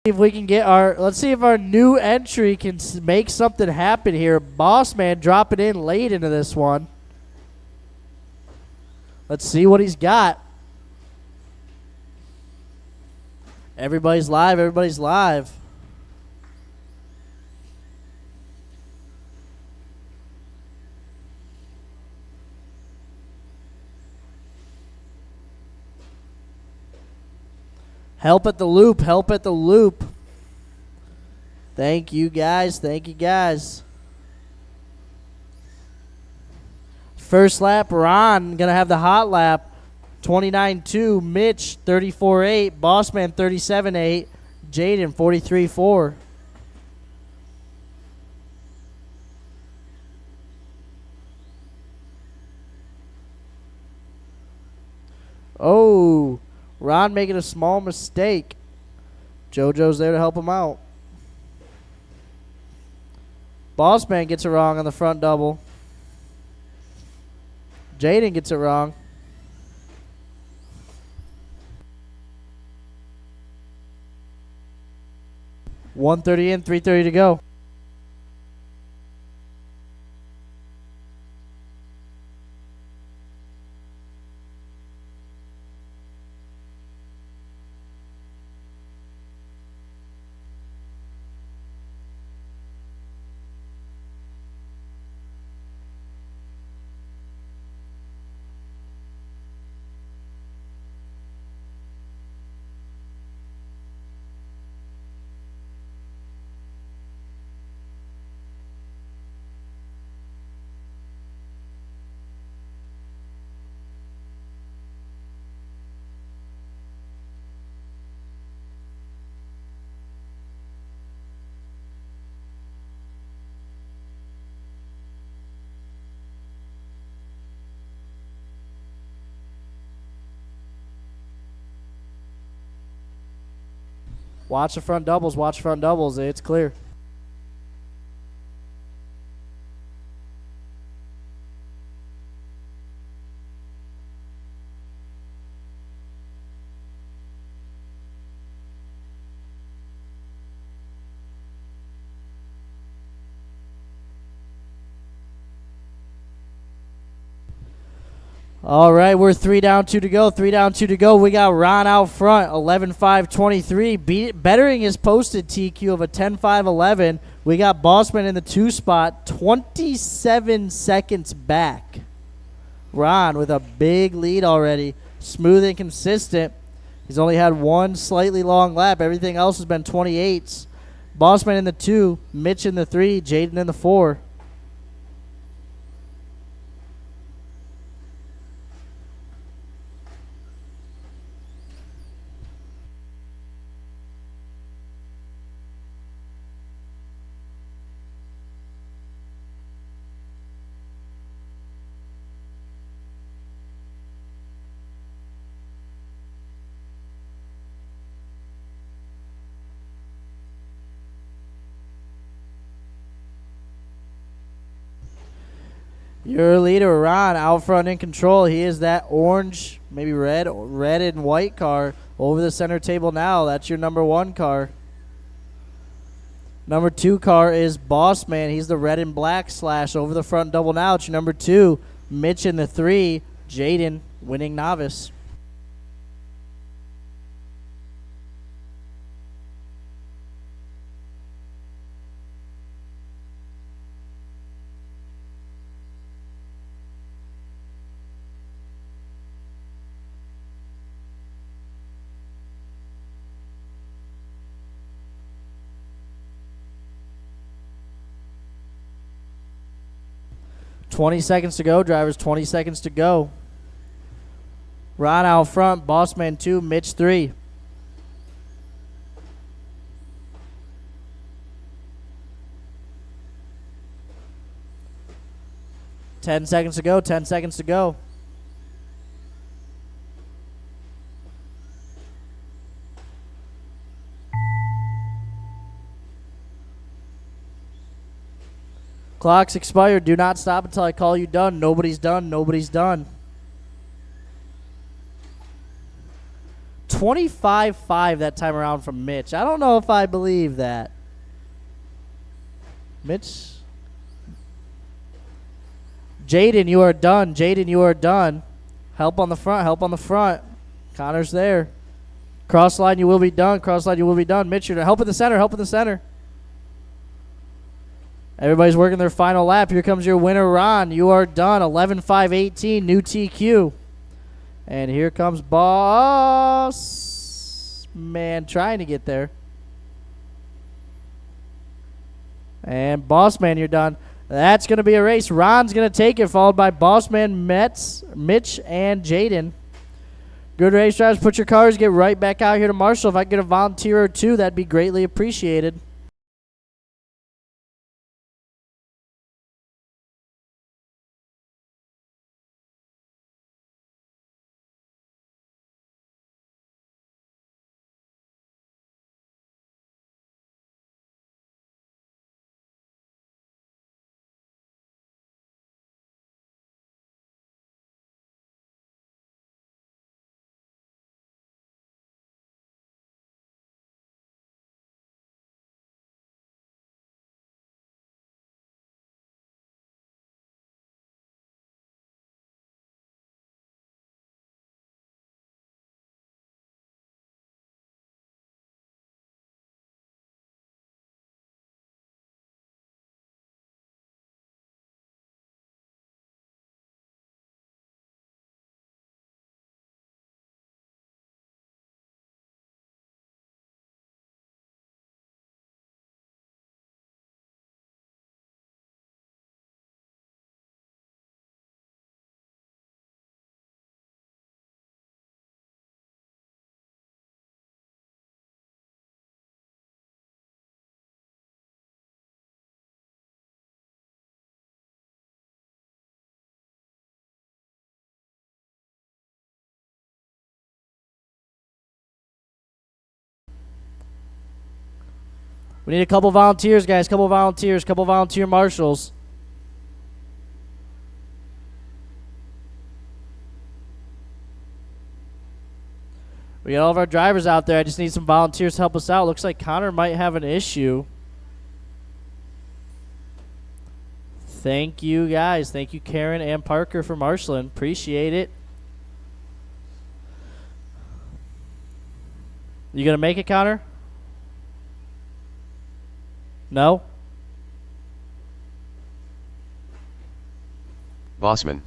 If we can get let's see if our new entry can make something happen here. Boss Man dropping in late into this one. Let's see what he's got. Everybody's live. Everybody's live. Help at the loop. Help at the loop. Thank you, guys. Thank you, guys. First lap, Ron going to have the hot lap. 29.2. Mitch, 34.8. Bossman, 37.8. Jaden, 43.4. Oh, Ron making a small mistake. JoJo's there to help him out. Bossman gets it wrong on the front double. Jaden gets it wrong. .130 in, 3:30 to go. Watch the front doubles. Watch front doubles. It's clear. All right, we're 3 down, 2 to go. 3 down, 2 to go. We got Ron out front, 11.5.23. Bettering his posted TQ of a 10.5.11. We got Bossman in the 2 spot, 27 seconds back. Ron with a big lead already. Smooth and consistent. He's only had one slightly long lap. Everything else has been 28s. Bossman in the 2, Mitch in the 3, Jaden in the 4. Your leader, Ron, out front in control. He is that orange, maybe red and white car over the center table now. That's your number 1 car. Number 2 car is Bossman. He's the red and black slash over the front double now. It's your number 2. Mitch in the 3. Jaden winning novice. $20 seconds to go, drivers. 20 seconds to go. Ron out front. Bossman 2, Mitch 3. $10 seconds to go. 10 seconds to go. Clock's expired. Do not stop until I call you done. Nobody's done. Nobody's done. 25-5 that time around from Mitch. I don't know if I believe that. Mitch. Jaden, you are done. Jaden, you are done. Help on the front. Help on the front. Connor's there. Cross line, you will be done. Cross line, you will be done. Mitch, you're help in the center. Help in the center. Everybody's working their final lap. Here comes your winner, Ron. You are done. 11-5-18, new TQ. And here comes Boss Man trying to get there. And Boss Man, you're done. That's going to be a race. Ron's going to take it, followed by Boss Man, Mitch, and Jaden. Good race, drivers. Put your cars. Get right back out here to Marshall. If I can get a volunteer or two, that'd be greatly appreciated. We need a couple volunteers, guys. Couple volunteers. Couple volunteer marshals. We got all of our drivers out there. I just need some volunteers to help us out. Looks like Connor might have an issue. Thank you, guys. Thank you, Karen and Parker, for marshaling. Appreciate it. You going to make it, Connor? No? Bossman.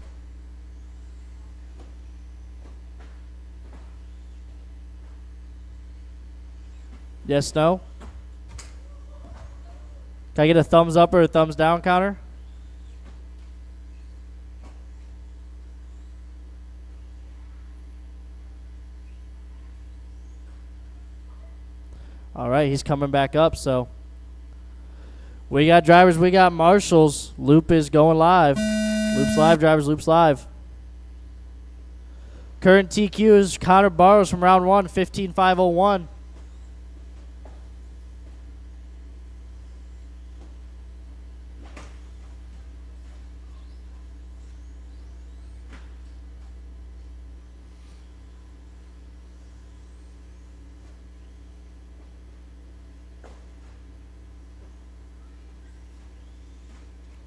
Yes, no? Can I get a thumbs up or a thumbs down, Connor? All right, he's coming back up, so we got drivers, we got marshals. Loop is going live. Loop's live, drivers, Loop's live. Current TQ is Connor Barrows from round 1, 15.501.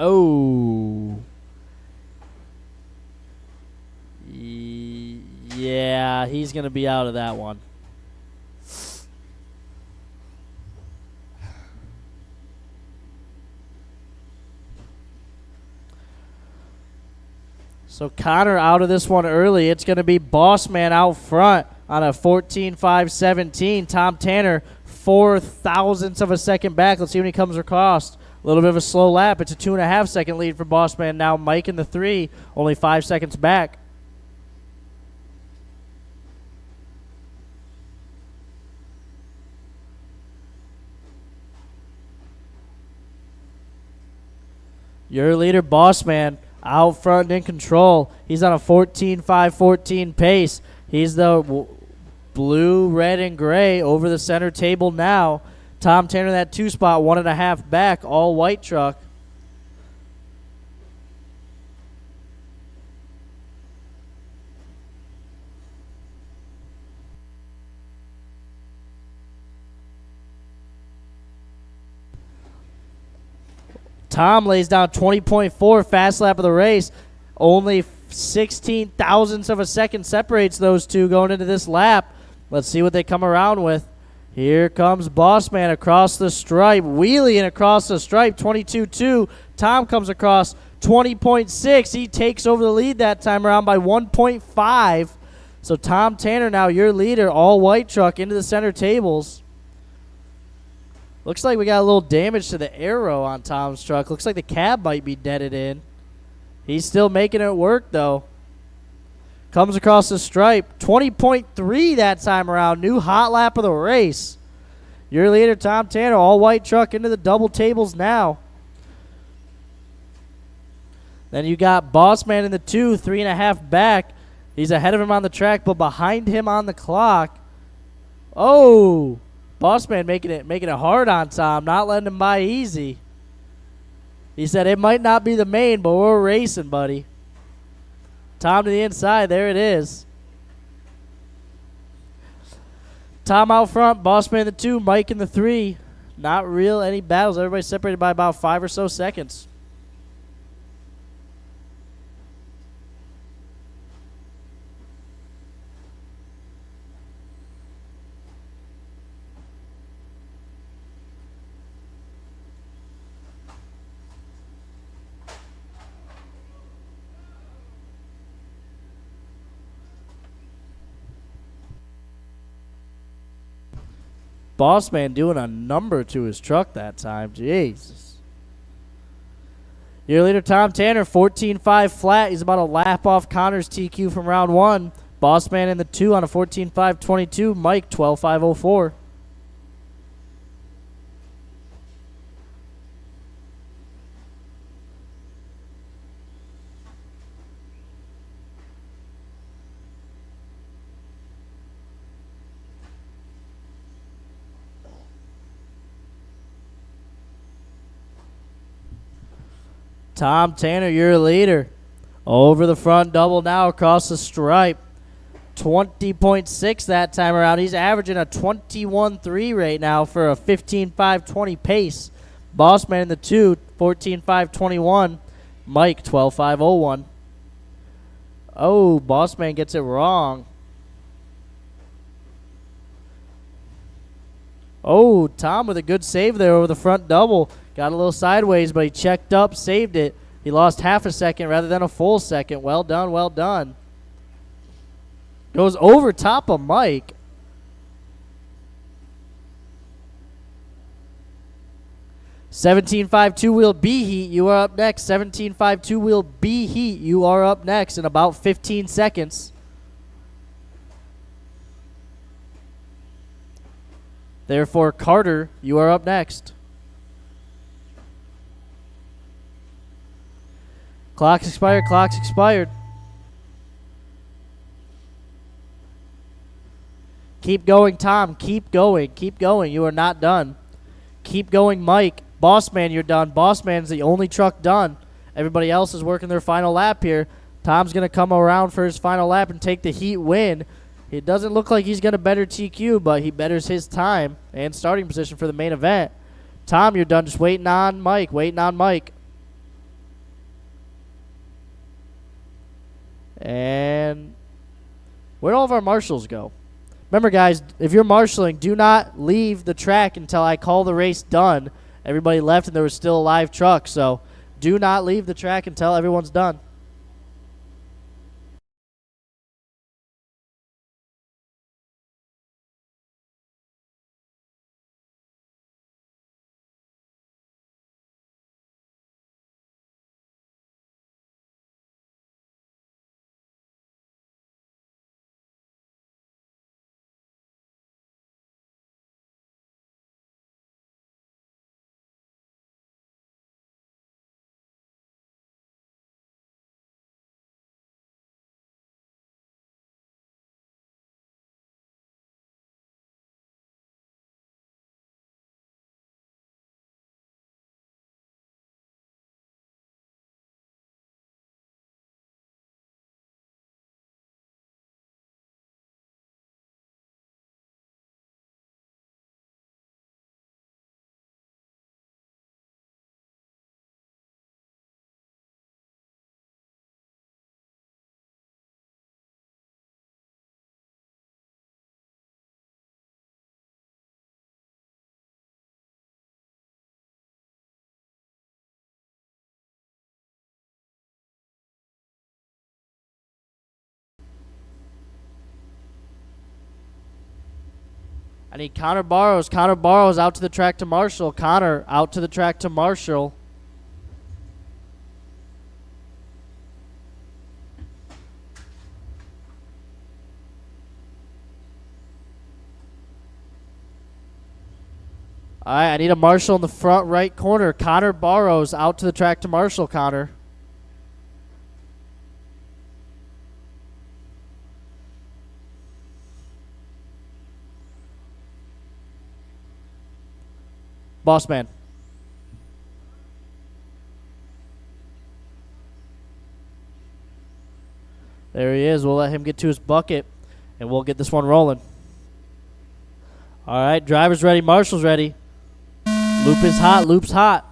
Oh. Yeah, he's going to be out of that one. So Connor out of this one early. It's going to be Boss Man out front on a 14.517. Tom Tanner, 0.04 of a second back. Let's see when he comes across. A little bit of a slow lap. It's a 2.5 second lead for Boss Man now. Mike in the 3, only 5 seconds back. Your leader, Boss Man, out front and in control. He's on a 14.514 pace. He's the blue, red, and gray over the center table now. Tom Tanner, that 2 spot, 1.5 back, all white truck. Tom lays down 20.4, fast lap of the race. Only 16 thousandths of a second separates those two going into this lap. Let's see what they come around with. Here comes Bossman across the stripe, wheeling across the stripe, 22.2. Tom comes across 20.6. He takes over the lead that time around by 1.5. So Tom Tanner now your leader, all white truck into the center tables. Looks like we got a little damage to the aero on Tom's truck. Looks like the cab might be deaded in. He's still making it work, though. Comes across the stripe. 20.3 that time around. New hot lap of the race. Your leader, Tom Tanner, all white truck into the double tables now. Then you got Bossman in the 2, 3.5 back. He's ahead of him on the track, but behind him on the clock. Oh, Bossman making it hard on Tom, not letting him by easy. He said it might not be the main, but we're racing, buddy. Tom to the inside. There it is. Tom out front. Bossman in the 2. Mike in the 3. Not real any battles. Everybody separated by about 5 or so seconds. Bossman doing a number to his truck that time. Jesus. Your leader, Tom Tanner, 14.5 flat. He's about a lap off Connor's TQ from round 1. Bossman in the 2 on a 14.5.22. Mike, 12.5.04. Tom Tanner, your leader. Over the front double now across the stripe. 20.6 that time around. He's averaging a 21.3 right now for a 15.520 pace. Bossman in the 2, 14.521. Mike, 12.501. Oh, Bossman gets it wrong. Oh, Tom with a good save there over the front double. Got a little sideways, but he checked up, saved it. He lost half a second rather than a full second. Well done, well done. Goes over top of Mike. (17.5) two-wheel B heat, you are up next. 17.5 two-wheel B heat, you are up next in about 15 seconds. Therefore, Carter, you are up next. Clock's expired, clock's expired. Keep going, Tom. Keep going. Keep going. You are not done. Keep going, Mike. Bossman, you're done. Bossman's the only truck done. Everybody else is working their final lap here. Tom's going to come around for his final lap and take the heat win. It doesn't look like he's going to better TQ, but he betters his time and starting position for the main event. Tom, you're done. Just waiting on Mike. Waiting on Mike. And where'd all of our marshals go? Remember, guys, if you're marshaling, do not leave the track until I call the race done. Everybody left, and there was still a live truck, so do not leave the track until everyone's done. I need Connor Barrows. Connor Barrows out to the track to Marshall. Connor out to the track to Marshall. All right, I need a Marshall in the front right corner. Connor Barrows out to the track to Marshall, Connor. Boss man. There he is. We'll let him get to his bucket, and we'll get this one rolling. All right, driver's ready. Marshall's ready. Loop is hot. Loop's hot.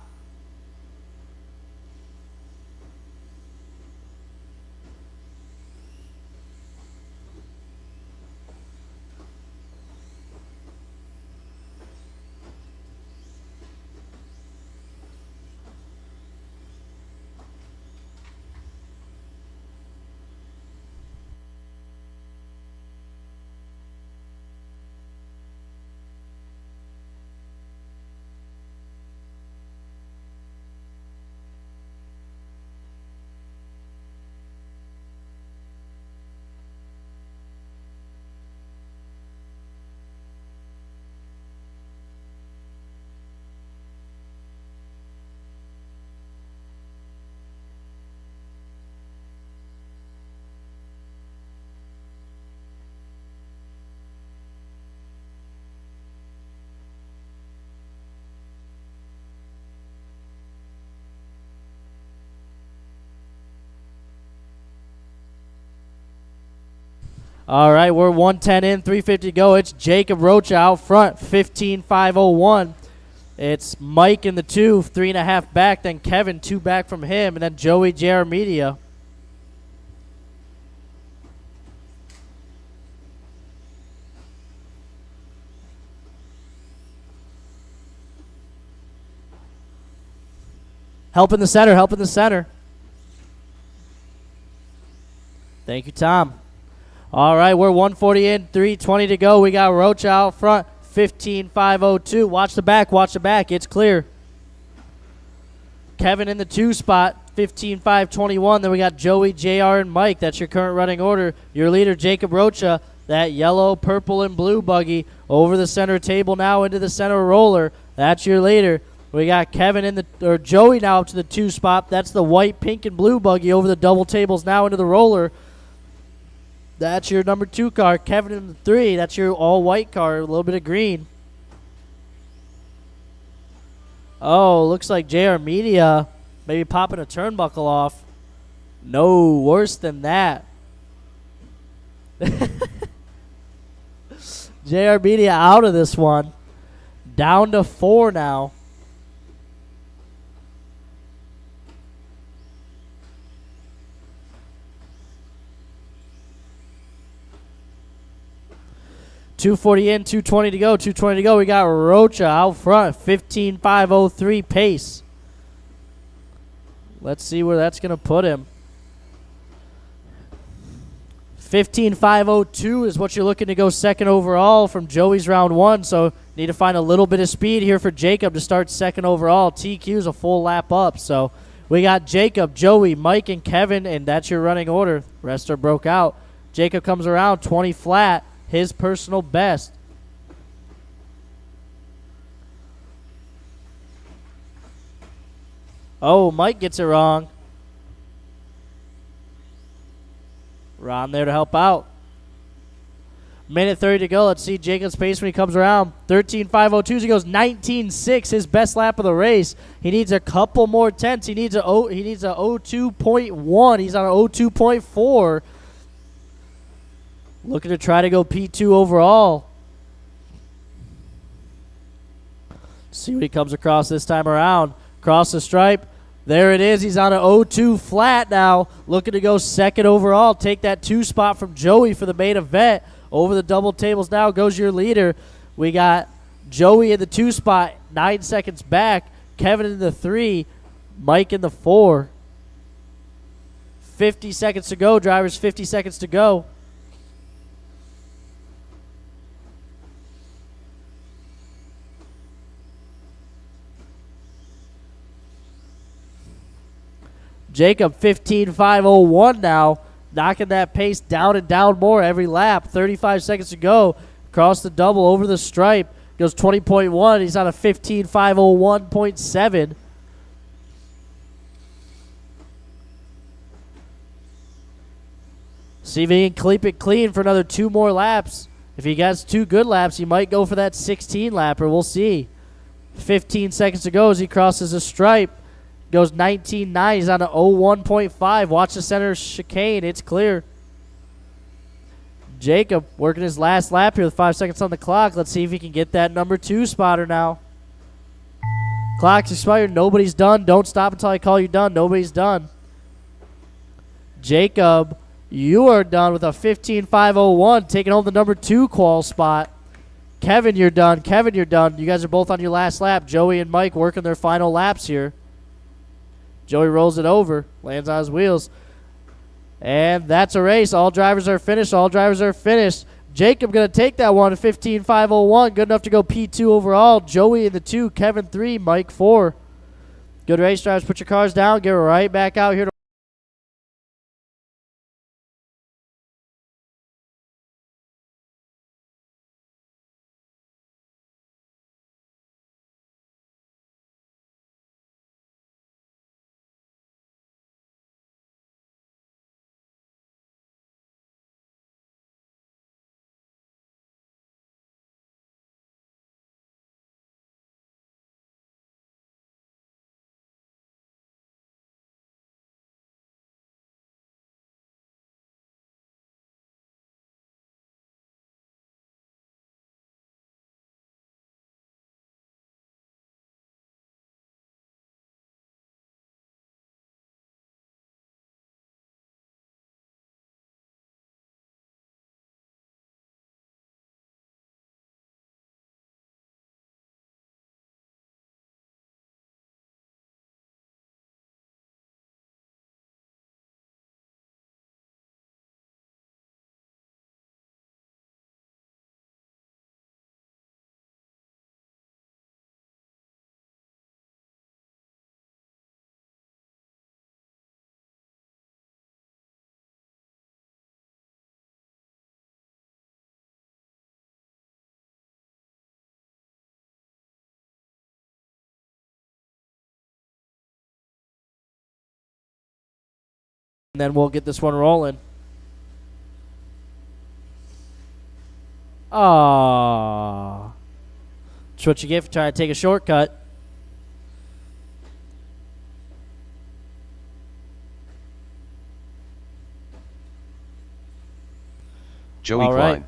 All right, we're 110 in, 350 to go. It's Jacob Rocha out front, 15.501. It's Mike in the 2, 3.5 back. Then Kevin, 2 back from him. And then Joey Jaramediya. Help in the center, help in the center. Thank you, Tom. All right, we're 140 in, 320 to go. We got Rocha out front, 15.502. Watch the back, watch the back. It's clear. Kevin in the 2 spot, 15.521. Then we got Joey, JR, and Mike. That's your current running order. Your leader, Jacob Rocha, that yellow, purple, and blue buggy over the center table now into the center roller. That's your leader. We got Kevin in the, or Joey now up to the 2 spot. That's the white, pink, and blue buggy over the double tables now into the roller. That's your number 2 car. Kevin in the 3. That's your all-white car, a little bit of green. Oh, looks like Jaramediya maybe popping a turnbuckle off. No, worse than that. Jaramediya out of this one. Down to 4 now. .240 in, 220 to go, 220 to go. We got Rocha out front, 15.503 pace. Let's see where that's going to put him. 15.502 is what you're looking to go second overall from Joey's round 1. So need to find a little bit of speed here for Jacob to start second overall. TQ's a full lap up. So we got Jacob, Joey, Mike, and Kevin, and that's your running order. Rest are broke out. Jacob comes around 20 flat. His personal best. Oh, Mike gets it wrong. Ron there to help out. Minute 30 to go. Let's see Jacob's pace when he comes around. 13.502. He goes 19.6, his best lap of the race. He needs a couple more tenths. He needs a 02.1. He's on a 02.4. Looking to try to go P2 overall. See what he comes across this time around. Cross the stripe. There it is. He's on an 0-2 flat now. Looking to go second overall. Take that 2 spot from Joey for the main event. Over the double tables now goes your leader. We got Joey in the 2 spot. 9 seconds back. Kevin in the 3. Mike in the 4. 50 seconds to go. Drivers, 50 seconds to go. Jacob 15.501 now, knocking that pace down and down more every lap. 35 seconds to go. Across the double over the stripe. Goes 20.1. He's on a 15.501.7. See if he can keep it clean for another 2 more laps. If he gets 2 good laps, he might go for that 16 lapper. We'll see. 15 seconds to go as he crosses the stripe. Goes 19.9. He's on a 01.5. Watch the center chicane. It's clear. Jacob working his last lap here with 5 seconds on the clock. Let's see if he can get that number 2 spotter now. Clock's expired. Nobody's done. Don't stop until I call you done. Nobody's done. Jacob, you are done with a 15.501, taking home the number 2 qual spot. Kevin, you're done. Kevin, you're done. You guys are both on your last lap. Joey and Mike working their final laps here. Joey rolls it over, lands on his wheels. And that's a race. All drivers are finished. All drivers are finished. Jacob going to take that one at 15.501. Good enough to go P2 overall. Joey in the 2, Kevin 3, Mike 4. Good race, drivers. Put your cars down. Get right back out here. And then we'll get this one rolling. Aww. That's what you get for trying to take a shortcut. Joey All right. Klein.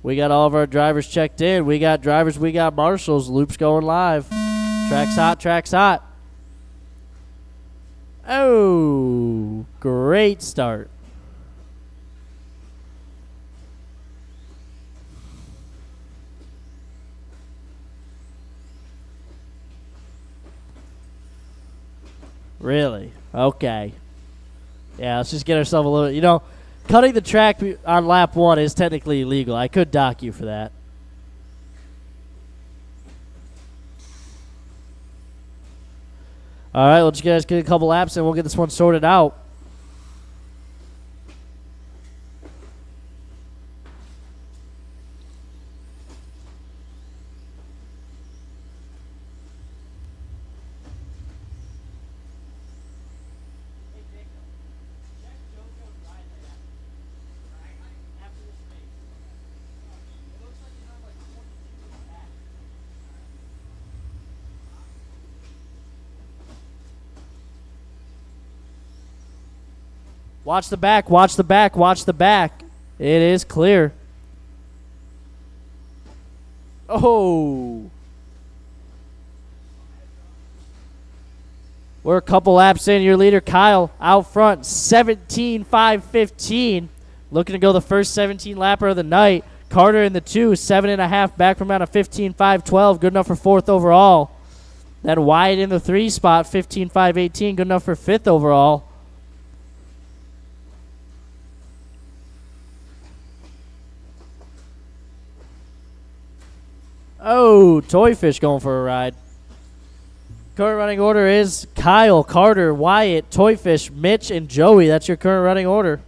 We got all of our drivers checked in. We got drivers. We got marshals. Loop's going live. Track's hot. Track's hot. Oh, great start. Really? Okay. Yeah, let's just get ourselves a little, cutting the track on lap 1 is technically illegal. I could dock you for that. All right, let's you guys get a couple laps and we'll get this one sorted out. Watch the back, watch the back, watch the back. It is clear. Oh. We're a couple laps in. Your leader, Kyle, out front, 17.515. Looking to go the first 17 lapper of the night. Carter in the 2, 7.5 back from out of 15.512. Good enough for 4th overall. Then Wyatt in the 3 spot, 15.518. Good enough for 5th overall. Oh, Toy Fish going for a ride. Current running order is Kyle, Carter, Wyatt, Toyfish, Mitch, and Joey. That's your current running order.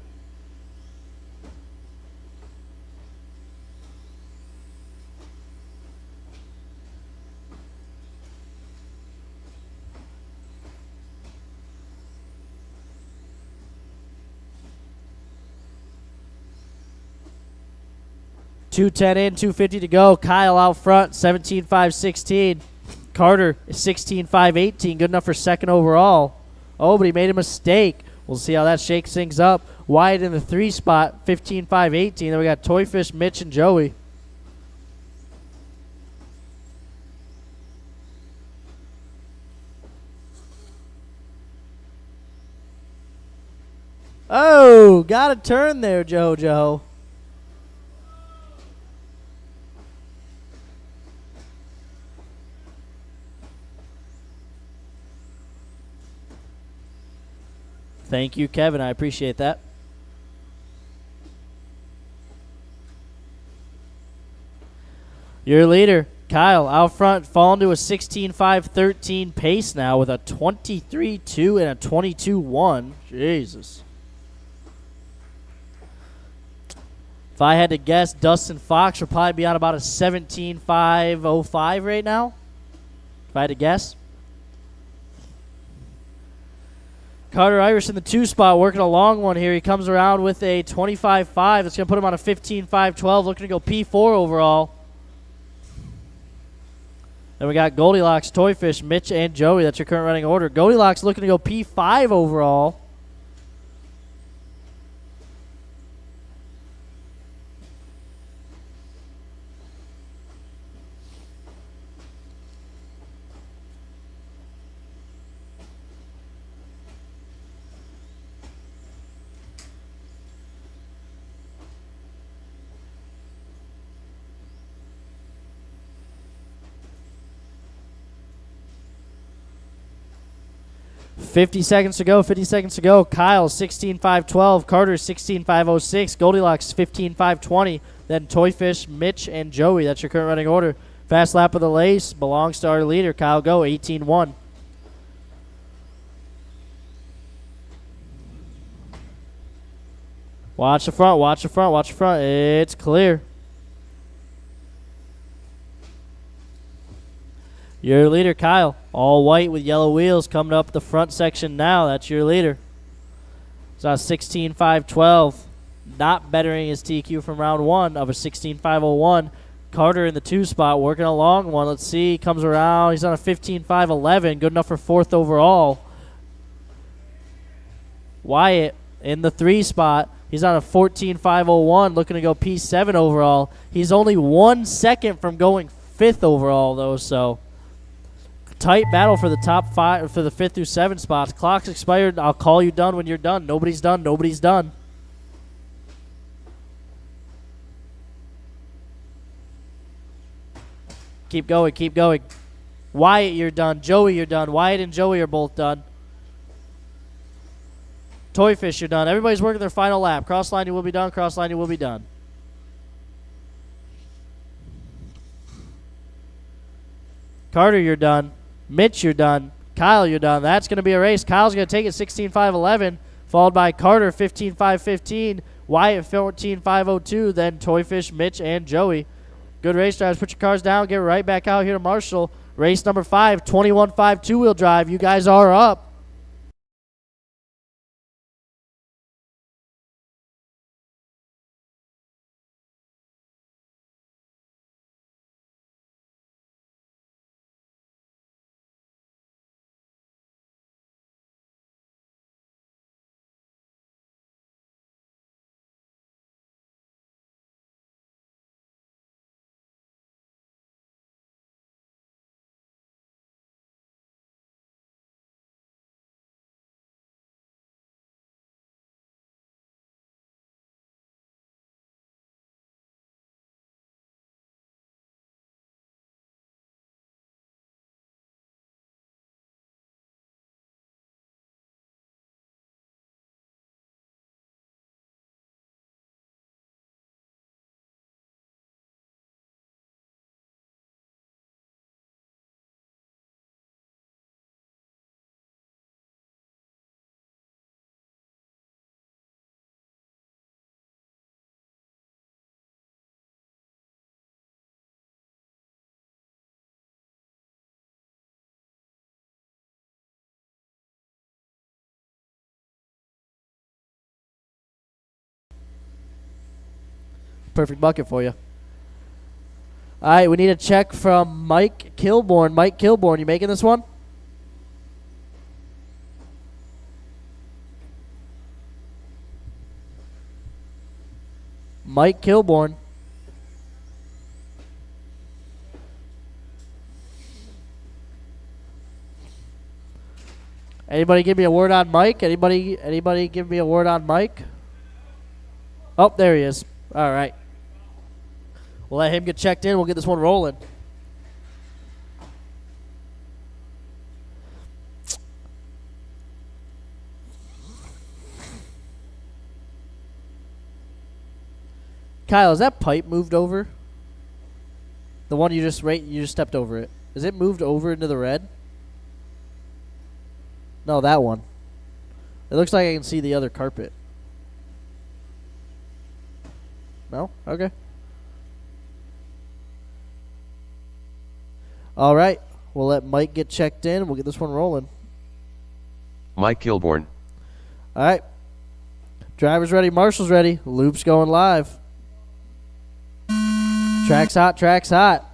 .210 in, 250 to go. Kyle out front, 17.516. Carter is 16.518, good enough for second overall. Oh, but he made a mistake. We'll see how that shakes things up. Wyatt in the 3 spot, 15.518. Then we got Toyfish, Mitch, and Joey. Oh, got a turn there, JoJo. Thank you, Kevin. I appreciate that. Your leader, Kyle, out front, falling to a 16.513 pace now with a 23.2 and a 22.1. Jesus. If I had to guess, Dustin Fox would probably be on about a 17.505 right now. If I had to guess. Carter Irish in the 2 spot, working a long one here. He comes around with a 25.5. That's going to put him on a 15.512, looking to go P4 overall. Then we got Goldilocks, Toyfish, Mitch, and Joey. That's your current running order. Goldilocks looking to go P5 overall. $50 seconds to go. 50 seconds to go. Kyle 16.512. Carter 16.506. Goldilocks 15.520. Then Toyfish, Mitch, and Joey. That's your current running order. Fast lap of the lace belongs to our leader. Kyle go 18.1. Watch the front. Watch the front. Watch the front. It's clear. Your leader, Kyle. All white with yellow wheels coming up the front section now. That's your leader. It's on 16.512. Not bettering his TQ from round 1 of a 16.501. Carter in the 2 spot working a long one. Let's see. Comes around. He's on a 15.511. Good enough for 4th overall. Wyatt in the 3 spot. He's on a 14.501. Looking to go P7 overall. He's only 1 second from going 5th overall, though, so tight battle for the top 5 for the 5th through 7 spots. Clock's expired. I'll call you done when you're done. Nobody's done. Nobody's done. Keep going. Keep going. Wyatt, you're done. Joey, you're done. Wyatt and Joey are both done. Toyfish, you're done. Everybody's working their final lap. Cross line, you will be done. Cross line, you will be done. Carter, you're done. Mitch, you're done. Kyle, you're done. That's going to be a race. Kyle's going to take it 16.511, followed by Carter 15.515, Wyatt 14.502, then Toyfish, Mitch, and Joey. Good race, drivers. Put your cars down. Get right back out here to Marshall. Race number 5, 21.5 two-wheel drive. You guys are up. Perfect bucket for you. All right, we need a check from Mike Kilborn. Mike Kilborn, you making this one? Mike Kilborn. Anybody give me a word on Mike? Anybody give me a word on Mike? Oh, there he is. All right. We'll let him get checked in. We'll get this one rolling. Kyle, is that pipe moved over? The one you just stepped over it. Is it moved over into the red? No, that one. It looks like I can see the other carpet. No? Okay. All right. We'll let Mike get checked in. We'll get this one rolling. Mike Kilborn. All right. Driver's ready. Marshal's ready. Loop's going live. Track's hot. Track's hot.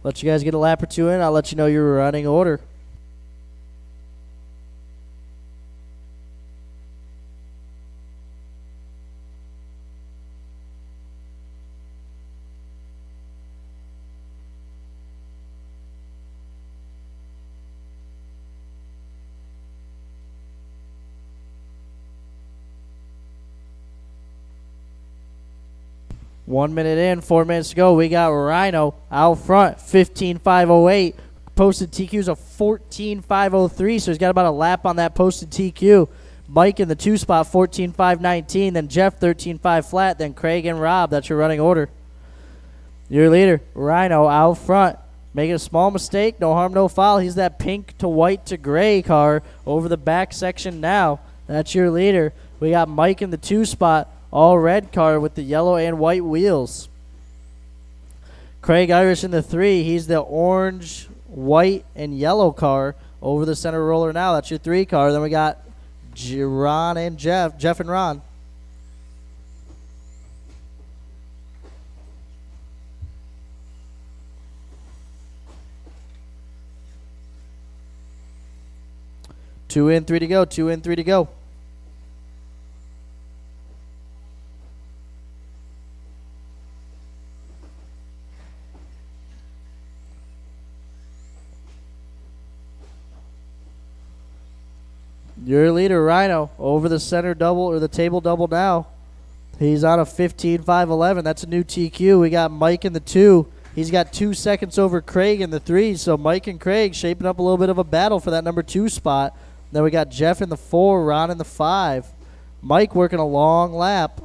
Let you guys get a lap or two in. I'll let you know your running order. One minute in, 4 minutes to go. We got Rhino out front, 15.508. Posted TQ's a 14.503, so he's got about a lap on that posted TQ. Mike in the 2 spot, 14.519. Then Jeff, 13.5 flat. Then Craig and Rob. That's your running order. Your leader, Rhino out front. Making a small mistake, no harm, no foul. He's that pink to white to gray car over the back section now. That's your leader. We got Mike in the 2 spot. All red car with the yellow and white wheels. Craig Irish in the 3. He's the orange, white, and yellow car over the center roller now. That's your 3 car. Then we got Ron and Jeff and Ron. Two in, 3 to go. 2 in, 3 to go. Your leader, Rhino, over the center double or the table double now. He's on a 15.511. That's a new TQ. We got Mike in the 2. He's got 2 seconds over Craig in the 3. So Mike and Craig shaping up a little bit of a battle for that number 2 spot. Then we got Jeff in the 4, Ron in the 5. Mike working a long lap.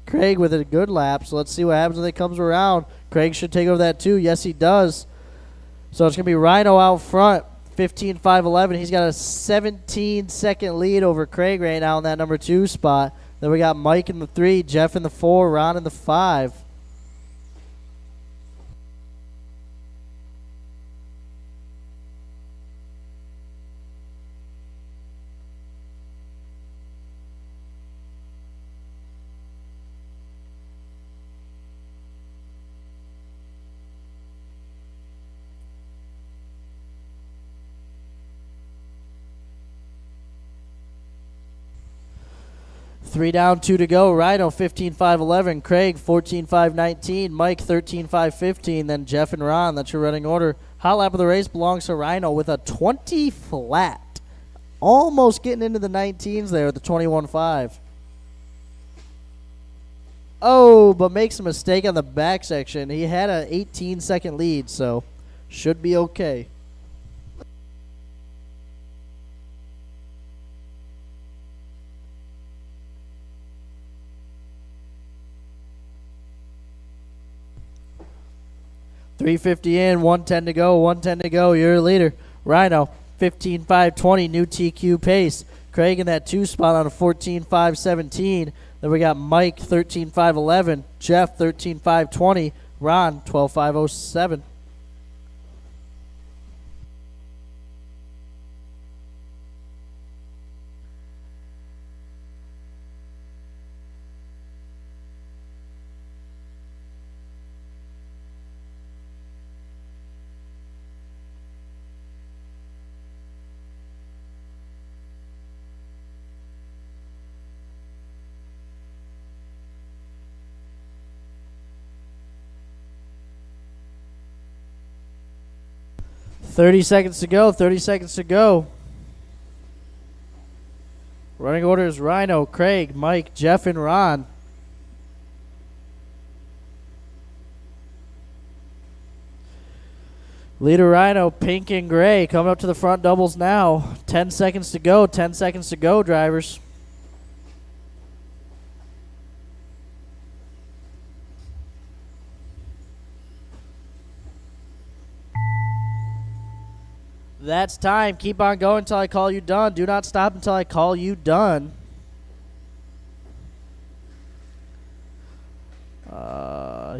Craig with a good lap. So let's see what happens when it comes around. Craig should take over that 2. Yes, he does. So it's going to be Rhino out front. 15.511. He's got a 17-second lead over Craig right now in that number 2 spot. Then we got Mike in the 3, Jeff in the 4, Ron in the 5. Three down, 2 to go. Rhino 15.511. Craig 14.519. Mike 13.515. Then Jeff and Ron. That's your running order. Hot lap of the race belongs to Rhino with a 20 flat. Almost getting into the 19s there with the 21.5. Oh, but makes a mistake on the back section. He had an 18-second lead, so should be okay. 350 in, 110 to go, 110 to go. You're a leader. Rhino, 15.520, new TQ pace. Craig in that 2 spot on a 14.517. Then we got Mike, 13.511. Jeff, 13.520. Ron, 12.507. Thirty seconds to go. 30 seconds to go. Running order is Rhino, Craig, Mike, Jeff, and Ron. Leader Rhino, pink and gray, coming up to the front doubles now. 10 seconds to go. 10 seconds to go, drivers. That's time. Keep on going until I call you done. Do not stop until I call you done.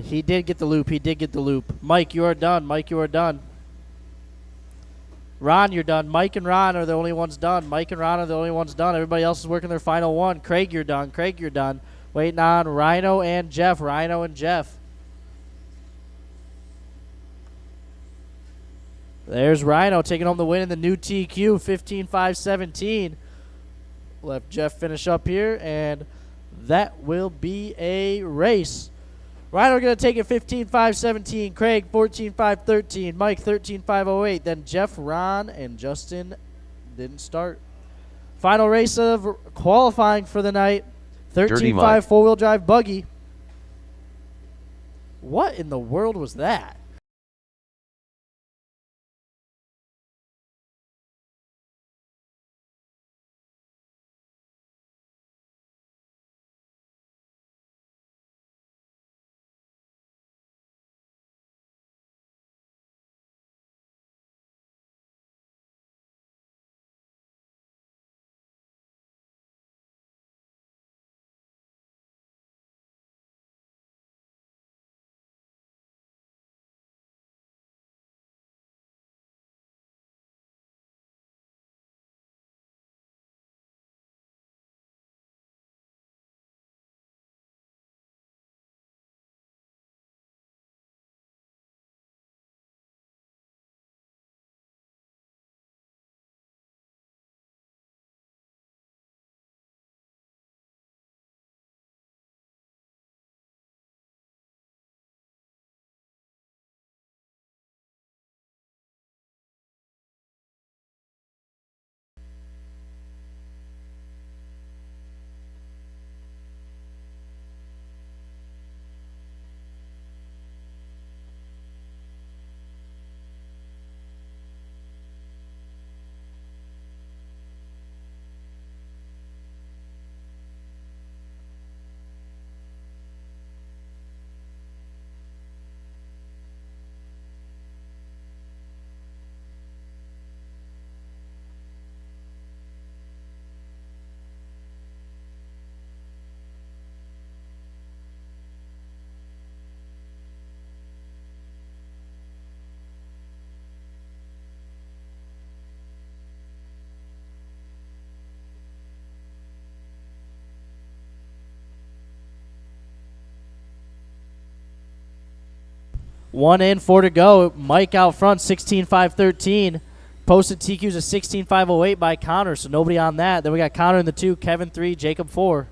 He did get the loop. He did get the loop. Mike, you are done. Mike, you are done. Ron, you're done. Mike and Ron are the only ones done. Mike and Ron are the only ones done. Everybody else is working their final one. Craig, you're done. Craig, you're done. Waiting on Rhino and Jeff. Rhino and Jeff. There's Rhino taking home the win in the new TQ, 15.517. Let Jeff finish up here, and that will be a race. Rhino going to take it 15.517. Craig, 14.513. Mike, 13.508. Then Jeff, Ron, and Justin didn't start. Final race of qualifying for the night, 13.5 four-wheel drive buggy. What in the world was that? One in, 4 to go. Mike out front, 16.513. Posted TQs of 16.508 by Connor, so nobody on that. Then we got Connor in the 2, Kevin 3, Jacob 4.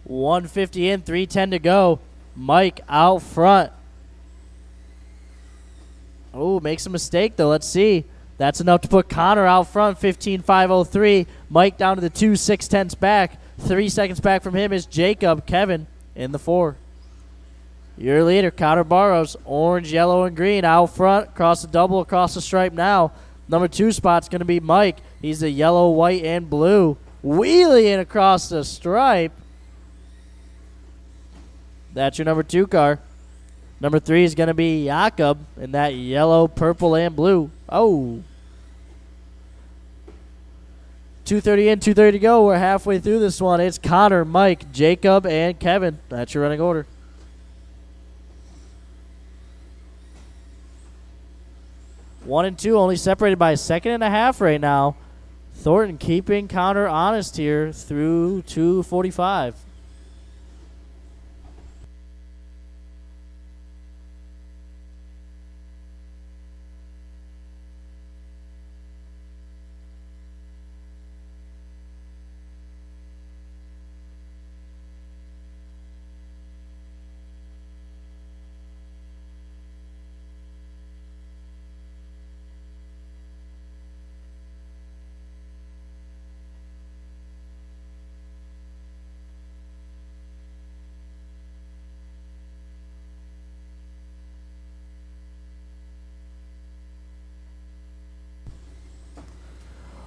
150 in, 310 to go. Mike out front. Oh, makes a mistake, though. Let's see. That's enough to put Connor out front, 15.503. Mike down to the 2, 6/10 back. 3 seconds back from him is Jacob Kevin in the 4. Your leader, Connor Barrows, orange, yellow, and green out front, across the double, across the stripe now. Number 2 spot's going to be Mike. He's the yellow, white, and blue. Wheeling across the stripe. That's your number 2 car. Number 3 is going to be Jakob in that yellow, purple, and blue. Oh. 2:30 in, 2:30 to go. We're halfway through this one. It's Connor, Mike, Jacob, and Kevin. That's your running order. One and 2 only separated by a second and a half right now. Thornton keeping Connor honest here through 2:45.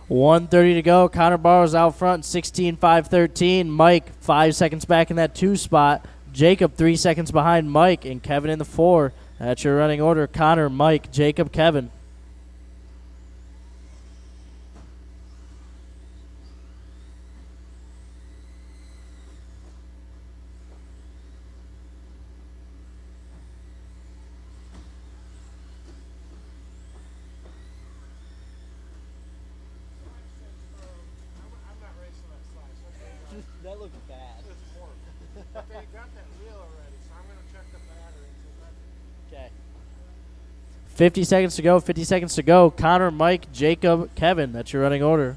$1:30 to go. Connor Barrows out front, 16.513. Mike 5 seconds back in that 2 spot. Jacob 3 seconds behind Mike, and Kevin in the 4. That's your running order. Connor, Mike, Jacob, Kevin. That looks bad. Okay, you got that wheel already, so I'm going to check the battery. Okay. 50 seconds to go. 50 seconds to go. Connor, Mike, Jacob, Kevin. That's your running order.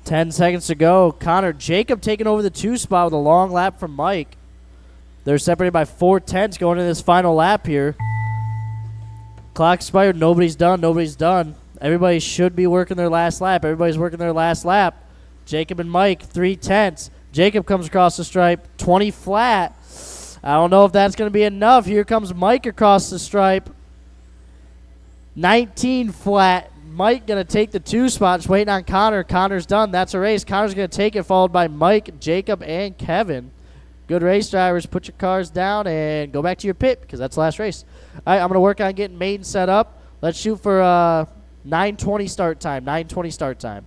Ten seconds to go. Connor, Jacob taking over the 2 spot with a long lap from Mike. They're separated by 4/10 going into this final lap here. Clock expired. Nobody's done. Nobody's done. Everybody should be working their last lap. Everybody's working their last lap. Jacob and Mike, 3/10. Jacob comes across the stripe, 20 flat. I don't know if that's going to be enough. Here comes Mike across the stripe, 19 flat. Mike going to take the 2 spot. Just waiting on Connor. Connor's done. That's a race. Connor's going to take it, followed by Mike, Jacob, and Kevin. Good race, drivers. Put your cars down and go back to your pit because that's the last race. All right, I'm going to work on getting maiden set up. Let's shoot for 9:20 start time. 9:20 start time.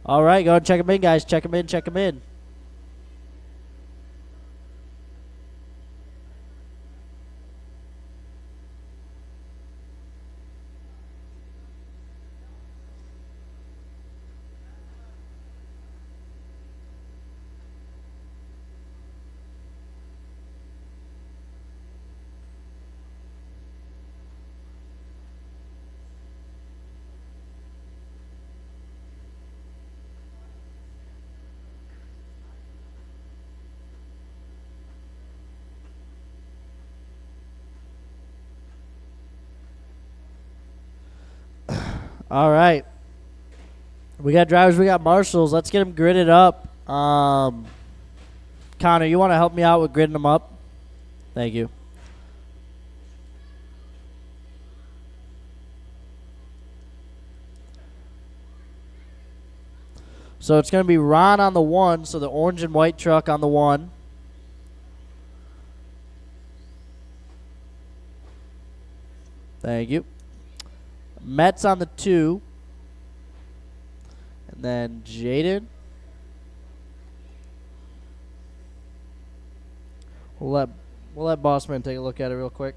All right, go ahead and check them in, guys. Check them in, check them in. All right. We got drivers, we got marshals. Let's get them gridded up. Connor, you want to help me out with gridding them up? Thank you. So it's going to be Ron on the 1, so the orange and white truck on the 1. Thank you. Mets on the 2. And then Jaden. We'll let Bossman take a look at it real quick.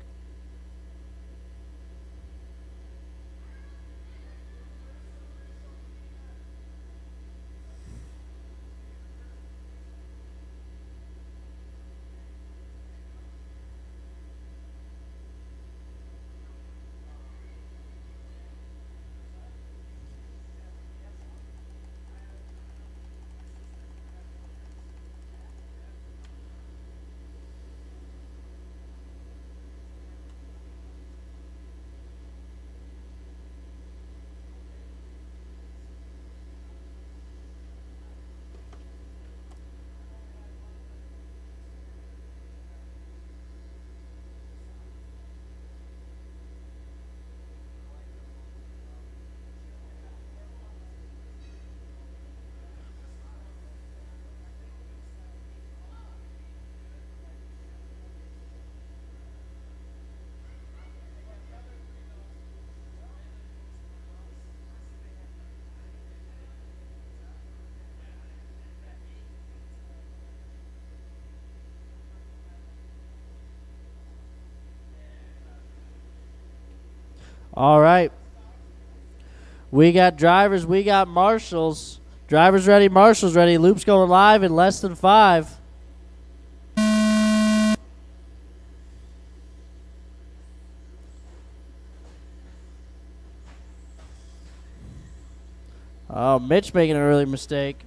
All right. We got drivers. We got marshals. Drivers ready. Marshals ready. Loop's going live in less than 5. Oh, Mitch making an early mistake.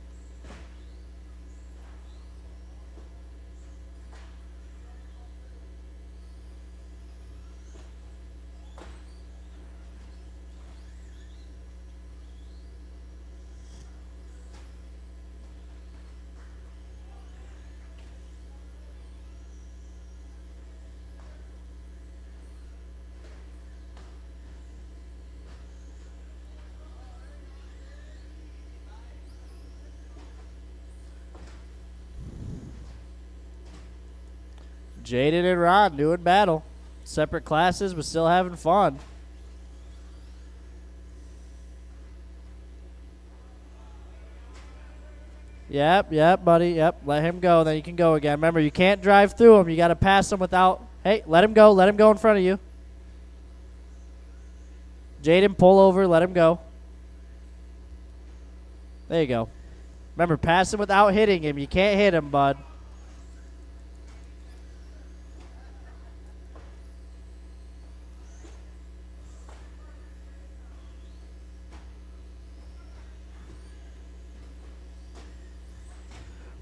Jaden and Ron doing battle. Separate classes, but still having fun. Yep, buddy. Yep, let him go. Then you can go again. Remember, you can't drive through him. You got to pass him without. Hey, let him go. Let him go in front of you. Jaden, pull over. Let him go. There you go. Remember, pass him without hitting him. You can't hit him, bud.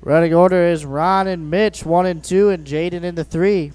Running order is Ron and Mitch, 1 and 2, and Jaden in the 3.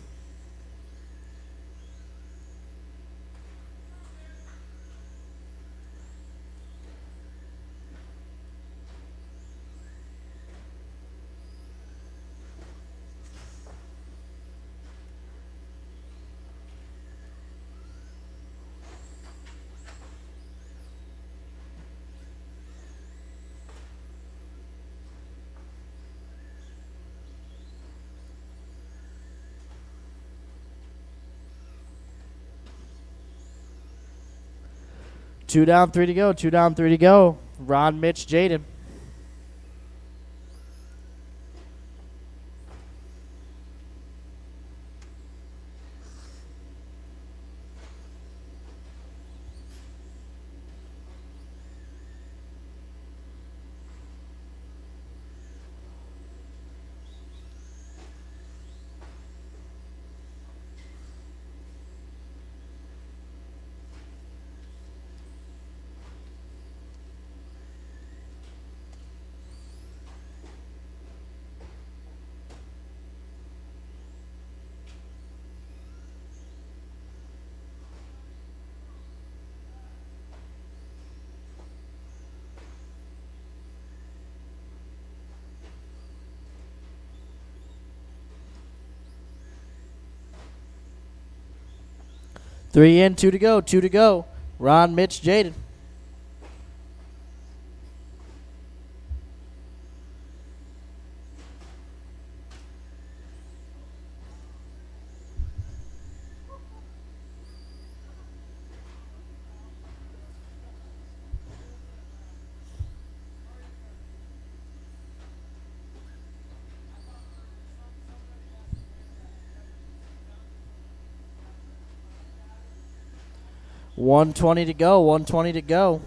Two down, 3 to go. 2 down, 3 to go. Ron, Mitch, Jaden. 3 in, 2 to go, 2 to go. Ron, Mitch, Jaden. $120 to go, $120 to go.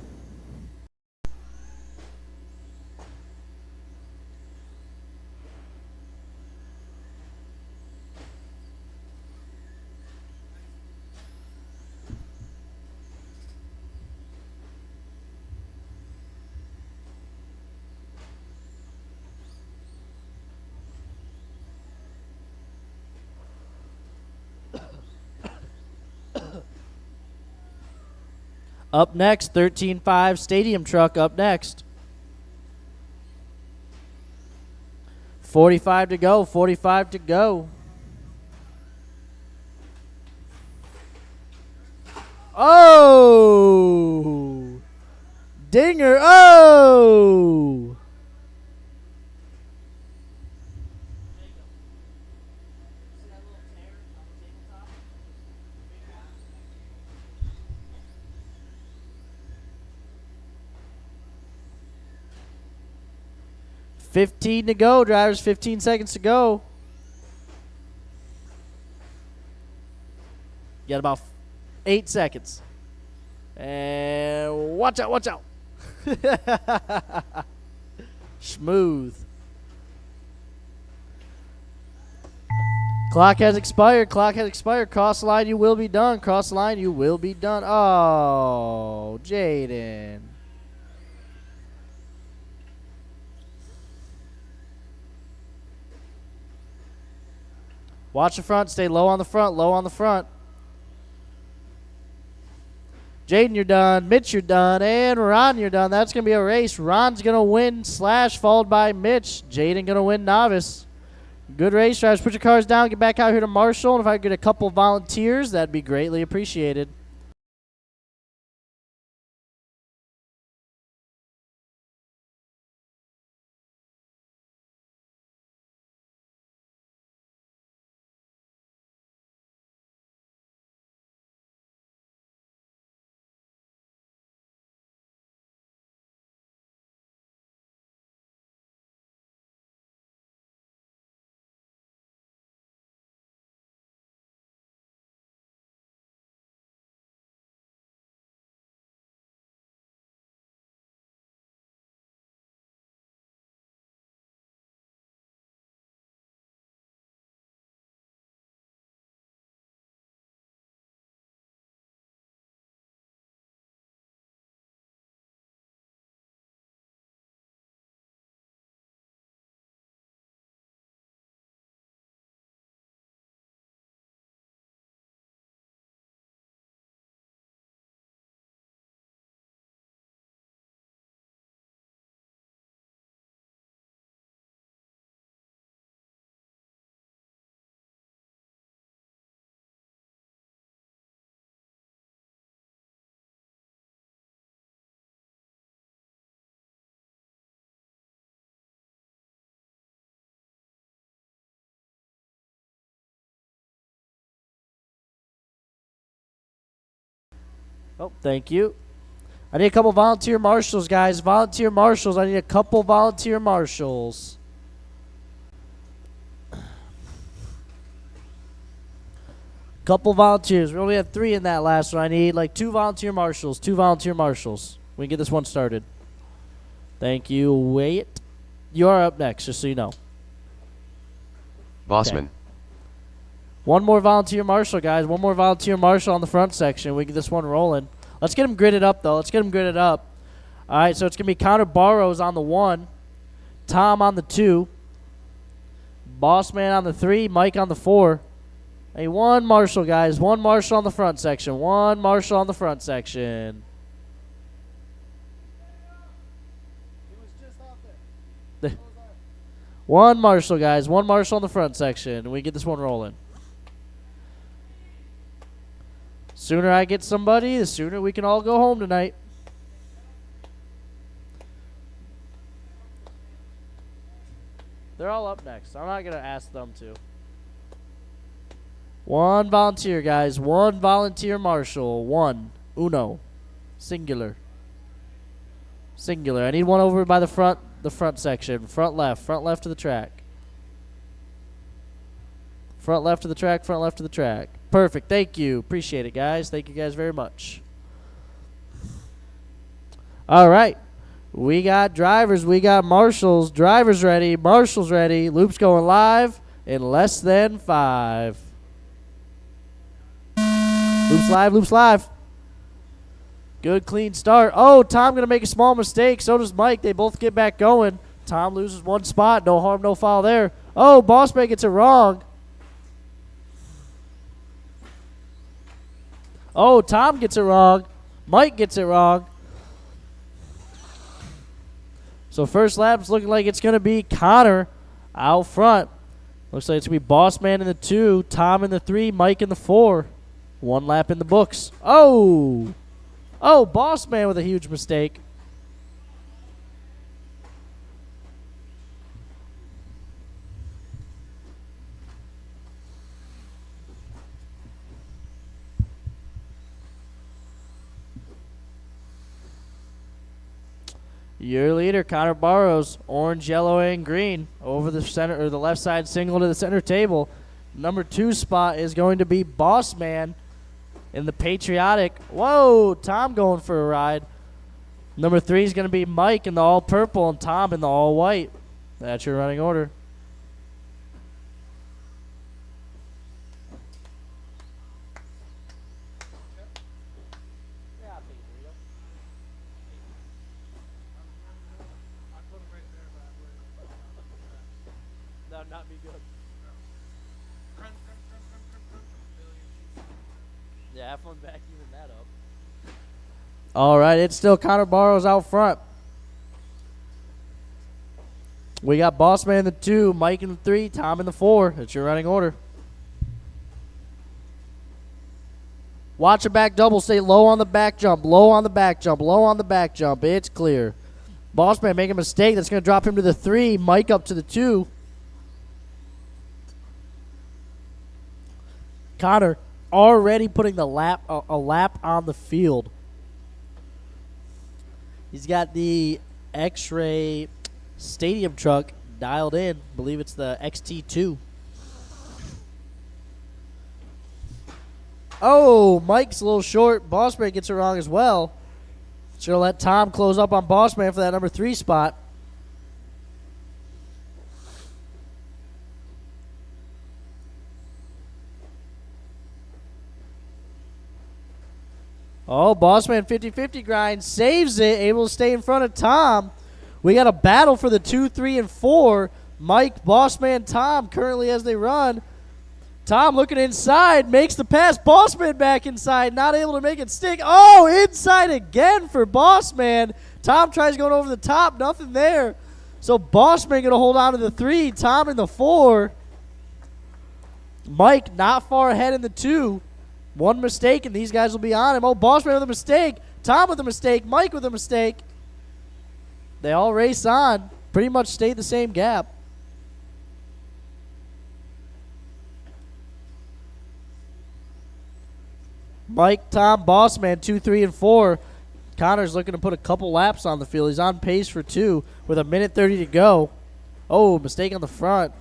Up next, 13-5 Stadium Truck up next. 45 to go, 45 to go. Oh! Dinger, oh! $15 to go, drivers. 15 seconds to go. Got about 8 seconds. And watch out, watch out. Smooth. Clock has expired. Clock has expired. Cross the line, you will be done. Cross the line, you will be done. Oh, Jaden. Watch the front. Stay low on the front. Low on the front. Jaden, you're done. Mitch, you're done. And Ron, you're done. That's going to be a race. Ron's going to win slash followed by Mitch. Jaden going to win novice. Good race, drivers. Put your cars down. Get back out here to Marshall. And if I could get a couple volunteers, that'd be greatly appreciated. Oh, thank you. I need a couple volunteer marshals, guys. Volunteer marshals. I need a couple volunteer marshals. Couple volunteers. We only have 3 in that last one. I need like 2 volunteer marshals. 2 volunteer marshals. We can get this one started. Thank you. Wait. You are up next, just so you know. Bossman. Okay. One more volunteer marshal, guys. One more volunteer marshal on the front section. We get this one rolling. Let's get them gridded up, though. Let's get them gridded up. All right, so it's going to be Connor Barrows on the 1, Tom on the 2, Bossman on the 3, Mike on the 4. Hey, one marshal, guys. One marshal on the front section. One marshal on the front section. He was just out there. One marshal, guys. One marshal on the front section. We get this one rolling. Sooner I get somebody, the sooner we can all go home tonight. They're all up next. I'm not going to ask them to. One volunteer, guys. One volunteer marshal. One. Uno. Singular. Singular. I need one over by the front section. Front left of the track. Front left of the track, front left of the track. Perfect. Thank you. Appreciate it, guys. Thank you guys very much. All right. We got drivers. We got marshals. Drivers ready. Marshals ready. Loop's going live in less than 5. Loop's live. Loop's live. Good, clean start. Oh, Tom going to make a small mistake. So does Mike. They both get back going. Tom loses one spot. No harm, no foul there. Oh, Bossman gets it wrong. Oh, Tom gets it wrong. Mike gets it wrong. So first lap's looking like it's going to be Connor out front. Looks like it's going to be Bossman in the 2, Tom in the 3, Mike in the 4. 1 lap in the books. Oh! Oh, Bossman with a huge mistake. Your leader, Connor Barrows, orange, yellow, and green over the center or the left side single to the center table. Number 2 spot is going to be Bossman in the patriotic. Whoa, Tom going for a ride. Number 3 is going to be Mike in the all purple and Tom in the all white. That's your running order. That would not be good. Yeah, have fun vacuuming that up. All right, it's still Connor Barrows out front. We got Bossman in the 2, Mike in the 3, Tom in the 4. That's your running order. Watch a back double. Stay low on the back jump. Low on the back jump. Low on the back jump. It's clear. Bossman make a mistake. That's going to drop him to the 3. Mike up to the 2. Connor already putting the a lap on the field. He's got the X-Ray stadium truck dialed in. I believe it's the XT2. Oh, Mike's a little short. Bossman gets it wrong as well. Should have let Tom close up on Bossman for that number 3 spot. Oh, Bossman 50-50 grind, saves it, able to stay in front of Tom. We got a battle for the 2, 3, and 4. Mike, Bossman, Tom currently as they run. Tom looking inside, makes the pass. Bossman back inside, not able to make it stick. Oh, inside again for Bossman. Tom tries going over the top, nothing there. So Bossman going to hold on to the 3, Tom in the 4. Mike not far ahead in the 2. One mistake, and these guys will be on him. Oh, Bossman with a mistake. Tom with a mistake. Mike with a mistake. They all race on. Pretty much stayed the same gap. Mike, Tom, Bossman, 2, 3, and 4. Connor's looking to put a couple laps on the field. He's on pace for 2 with 1:30 to go. Oh, mistake on the front.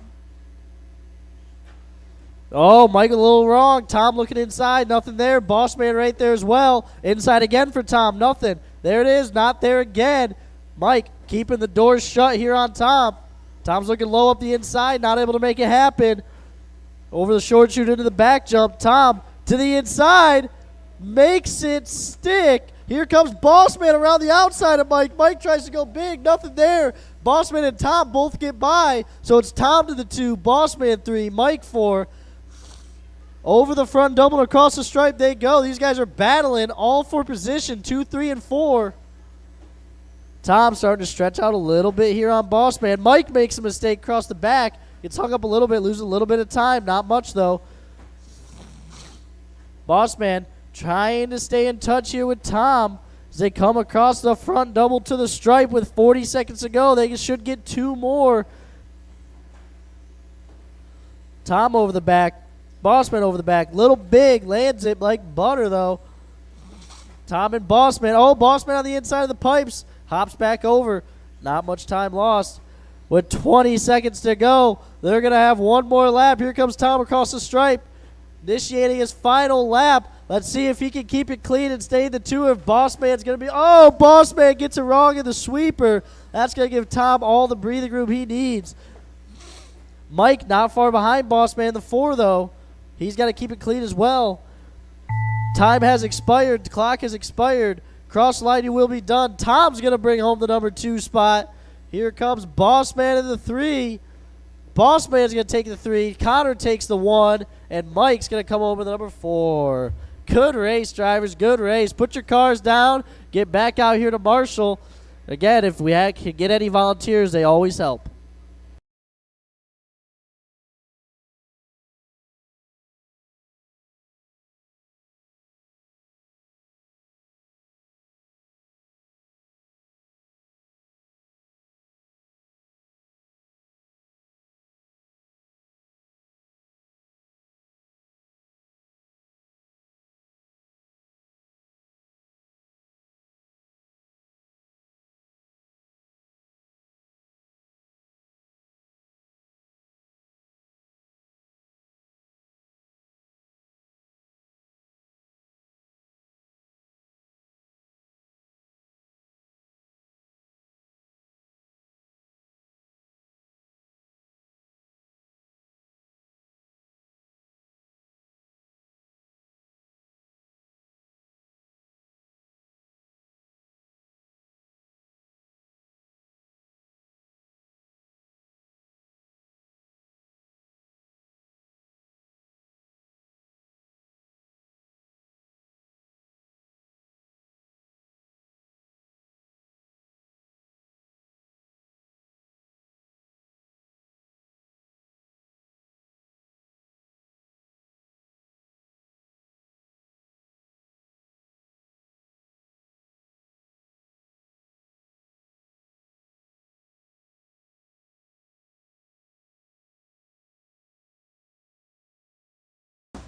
Oh, Mike a little wrong. Tom looking inside. Nothing there. Bossman right there as well. Inside again for Tom. Nothing. There it is. Not there again. Mike keeping the doors shut here on Tom. Tom's looking low up the inside. Not able to make it happen. Over the short shoot into the back jump. Tom to the inside. Makes it stick. Here comes Bossman around the outside of Mike. Mike tries to go big. Nothing there. Bossman and Tom both get by. So it's Tom to the 2. Bossman 3. Mike 4. Over the front double across the stripe they go. These guys are battling all for position 2, 3, and 4. Tom starting to stretch out a little bit here on Bossman. Mike makes a mistake across the back. Gets hung up a little bit, loses a little bit of time. Not much, though. Bossman trying to stay in touch here with Tom as they come across the front double to the stripe with 40 seconds to go. They should get 2 more. Tom over the back. Bossman over the back. Little big. Lands it like butter, though. Tom and Bossman. Oh, Bossman on the inside of the pipes. Hops back over. Not much time lost. With 20 seconds to go, they're going to have one more lap. Here comes Tom across the stripe, initiating his final lap. Let's see if he can keep it clean and stay in the 2. If Bossman's going to be... Oh, Bossman gets it wrong in the sweeper. That's going to give Tom all the breathing room he needs. Mike not far behind Bossman in the 4, though. He's got to keep it clean as well. Time has expired. The clock has expired. Cross line, you will be done. Tom's going to bring home the number 2 spot. Here comes Bossman in the 3. Bossman's going to take the 3. Connor takes the 1. And Mike's going to come over the number 4. Good race, drivers. Good race. Put your cars down. Get back out here to Marshall. Again, if we can get any volunteers, they always help.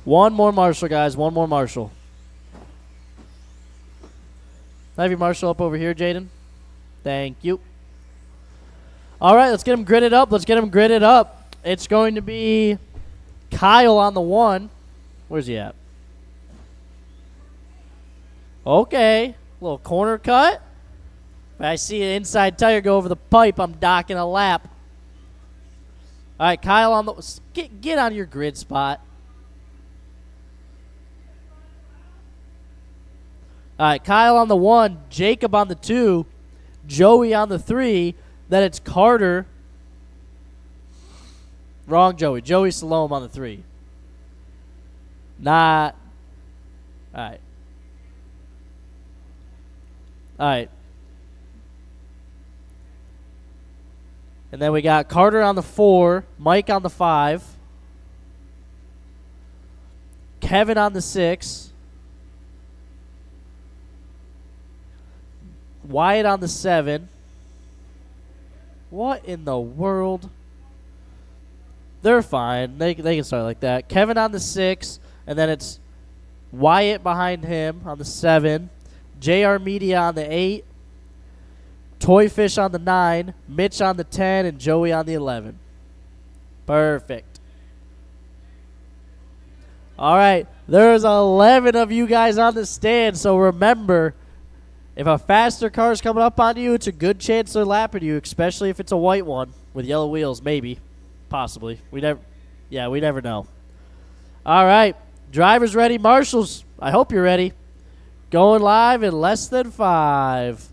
One more Marshall, guys. One more Marshall. Have your Marshall up over here, Jaden. Thank you. All right, let's get him gridded up. Let's get him gridded up. It's going to be Kyle on the 1. Where's he at? Okay. Little corner cut. If I see an inside tire go over the pipe, I'm docking a lap. All right, Kyle on the... Get on your grid spot. All right, Kyle on the 1, Jacob on the 2, Joey on the 3. Then it's Carter. Wrong Joey. Joey Salome on the 3. Not. All right. All right. And then we got Carter on the 4, Mike on the 5, Kevin on the 6, Wyatt on the 7. What in the world? They're fine. They can start like that. Kevin on the 6, and then it's Wyatt behind him on the 7, JR Media on the 8, Toy Fish on the 9, Mitch on the 10, and Joey on the 11. Perfect. All right. There's 11 of you guys on the stand, so remember, if a faster car is coming up on you, it's a good chance they're lapping you, especially if it's a white one with yellow wheels, maybe, possibly. We never know. All right, drivers ready, marshals. I hope you're ready. Going live in less than 5.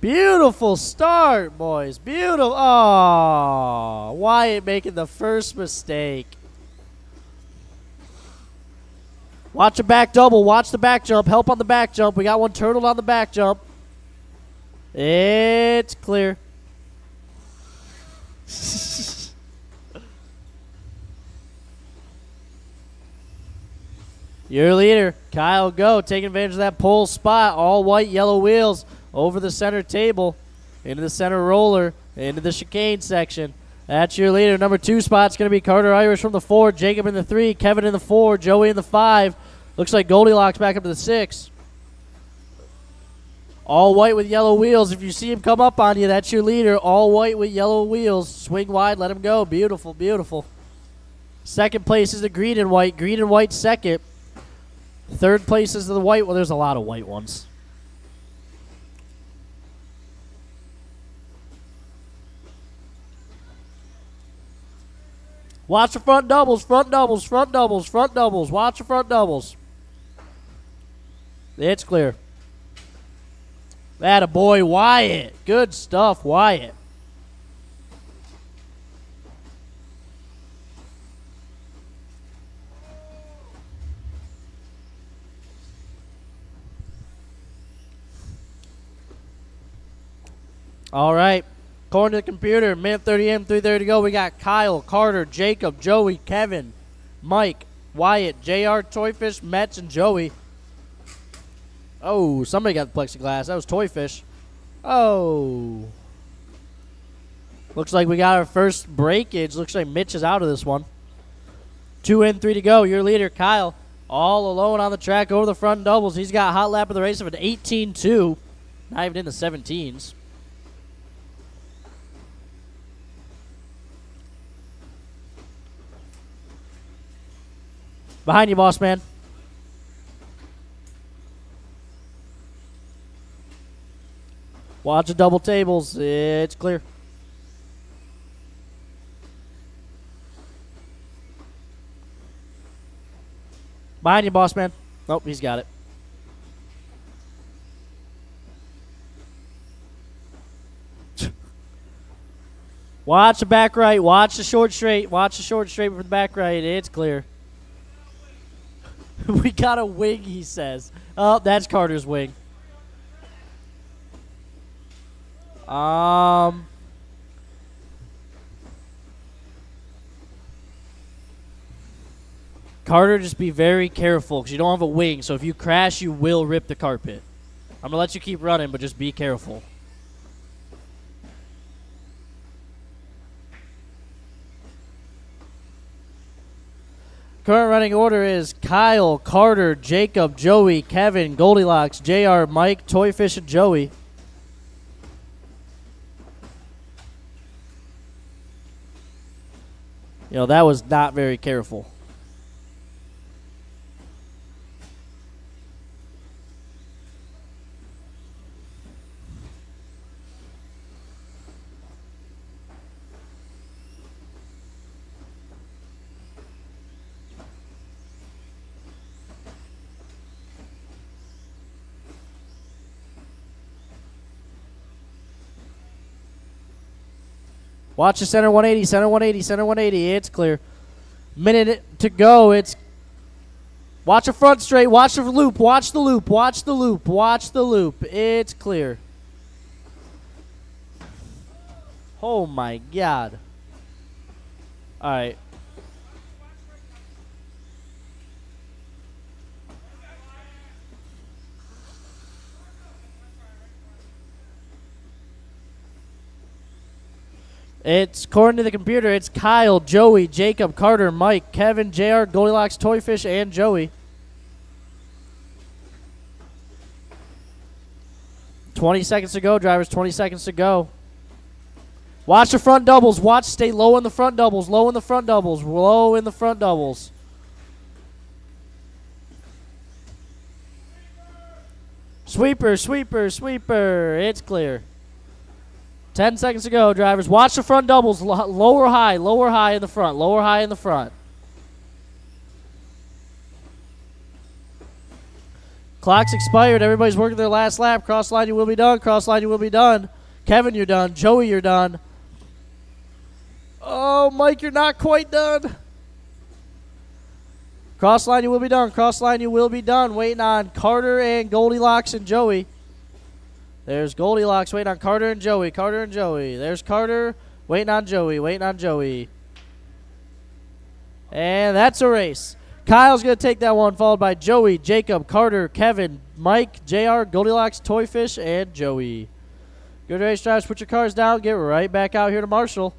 Beautiful start, boys. Beautiful. Oh, Wyatt making the first mistake. Watch a back double. Watch the back jump. Help on the back jump. We got one turtled on the back jump. It's clear. Your leader, Kyle Go, taking advantage of that pole spot. All white, yellow wheels over the center table, into the center roller, into the chicane section. That's your leader. Number 2 spot's going to be Carter Irish from the 4, Jacob in the 3, Kevin in the 4, Joey in the 5. Looks like Goldilocks back up to the 6. All white with yellow wheels. If you see him come up on you, that's your leader. All white with yellow wheels. Swing wide, let him go. Beautiful, beautiful. Second place is the green and white. Green and white second. Third place is the white. Well, there's a lot of white ones. Watch the front doubles, front doubles, front doubles, front doubles. Watch the front doubles. It's clear. That a boy, Wyatt. Good stuff, Wyatt. All right. According to the computer, minute 30 in, 3:30 to go. We got Kyle, Carter, Jacob, Joey, Kevin, Mike, Wyatt, JR, Toyfish, Metz, and Joey. Oh, somebody got the plexiglass. That was Toyfish. Oh. Looks like we got our first breakage. Looks like Mitch is out of this one. 2 in, 3 to go. Your leader, Kyle, all alone on the track over the front doubles. He's got a hot lap of the race of an 18-2. Not even in the 17s. Behind you, boss man. Watch the double tables. It's clear. Behind you, boss man. Nope, he's got it. Watch the back right. Watch the short straight. Watch the short straight for the back right. It's clear. We got a wing, he says. Oh, that's Carter's wing. Carter, just be very careful because you don't have a wing. So if you crash, you will rip the carpet. I'm going to let you keep running, but just be careful. Current running order is Kyle, Carter, Jacob, Joey, Kevin, Goldilocks, JR, Mike, Toyfish, and Joey. You know, that was not very careful. Watch the center 180, center 180, center 180. It's clear. Minute to go. It's watch the front straight. Watch the loop. Watch the loop. Watch the loop. Watch the loop. It's clear. Oh, my God. All right. It's, according to the computer, it's Kyle, Joey, Jacob, Carter, Mike, Kevin, JR, Goldilocks, Toyfish, and Joey. 20 seconds to go, drivers. 20 seconds to go. Watch the front doubles. Watch, stay low in the front doubles. Low in the front doubles. Low in the front doubles. Sweeper, sweeper, sweeper. It's clear. 10 seconds to go, drivers. Watch the front doubles. Lower high in the front. Lower high in the front. Clock's expired. Everybody's working their last lap. Cross line, you will be done. Cross line, you will be done. Kevin, you're done. Joey, you're done. Oh, Mike, you're not quite done. Cross line, you will be done. Cross line, you will be done. Waiting on Carter and Goldilocks and Joey. There's Goldilocks waiting on Carter and Joey. Carter and Joey. There's Carter waiting on Joey. Waiting on Joey. And that's a race. Kyle's going to take that one, followed by Joey, Jacob, Carter, Kevin, Mike, JR, Goldilocks, Toyfish, and Joey. Good race, drivers. Put your cars down. Get right back out here to Marshall.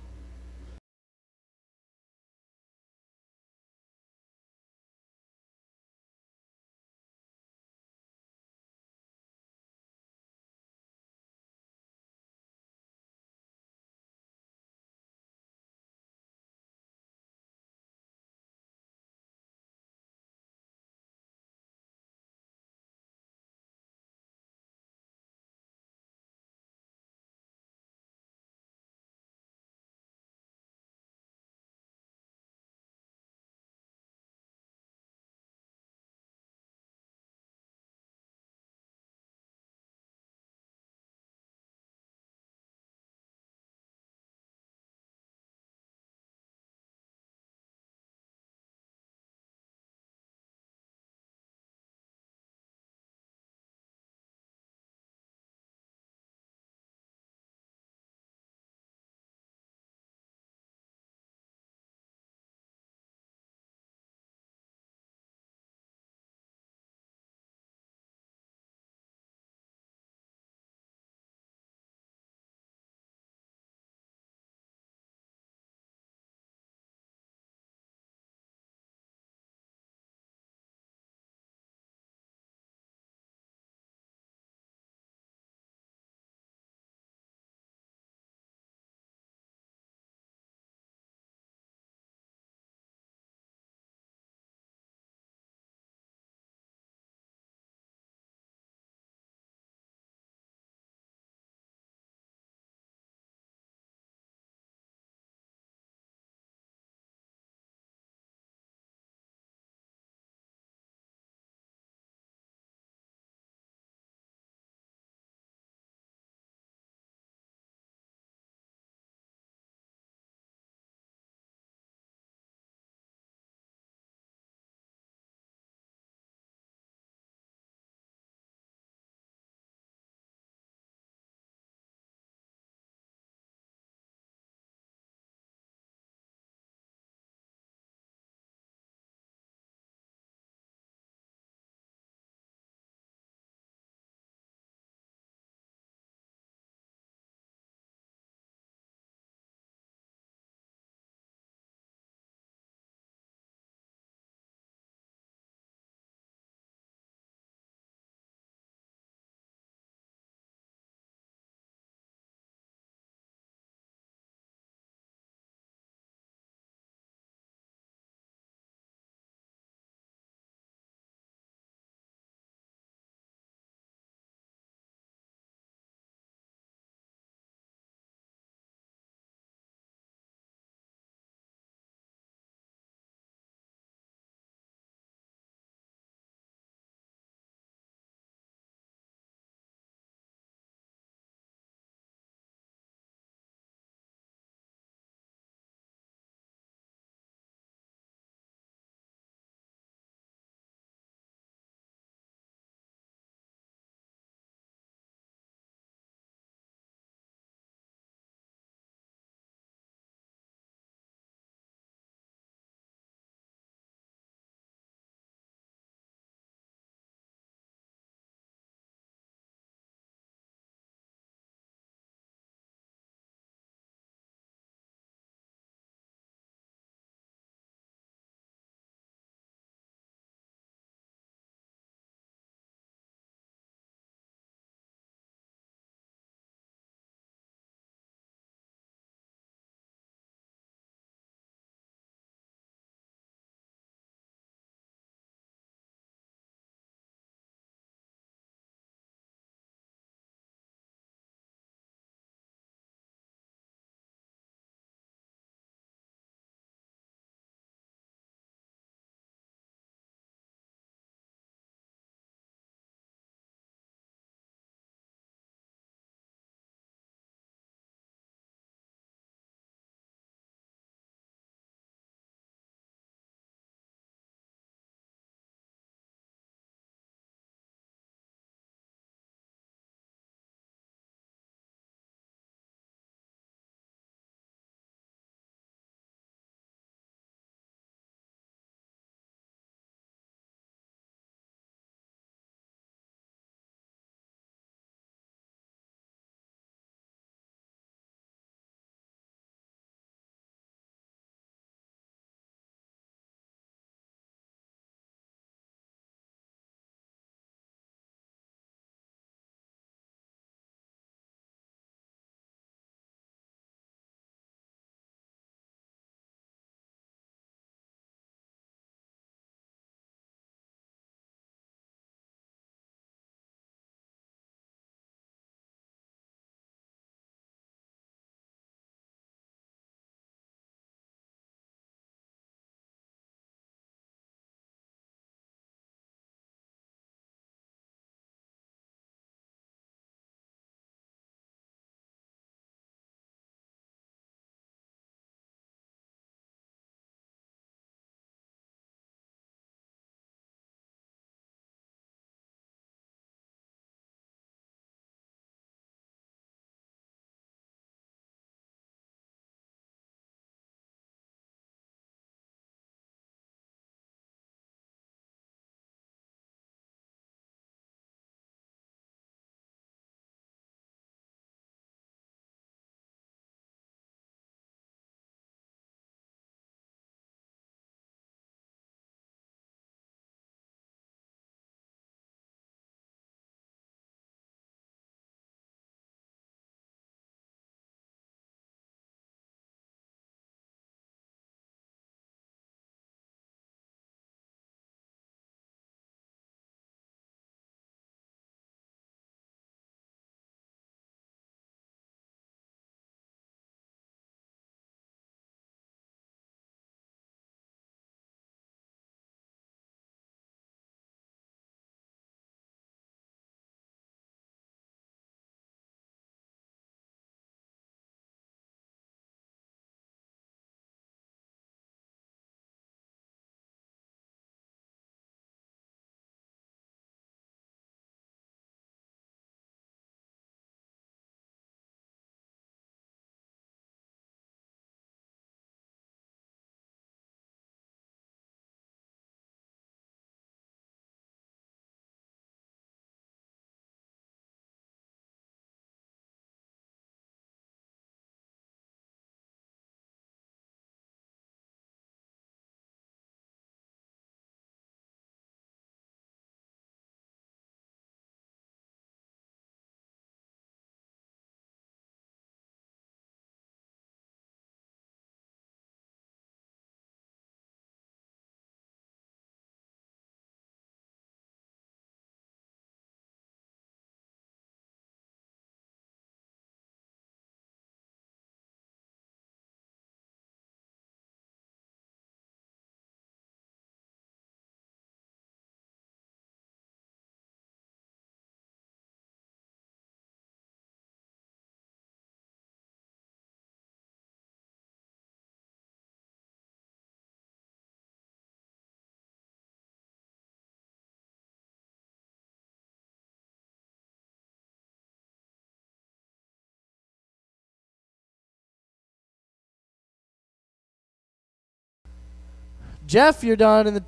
Jeff, you're done in the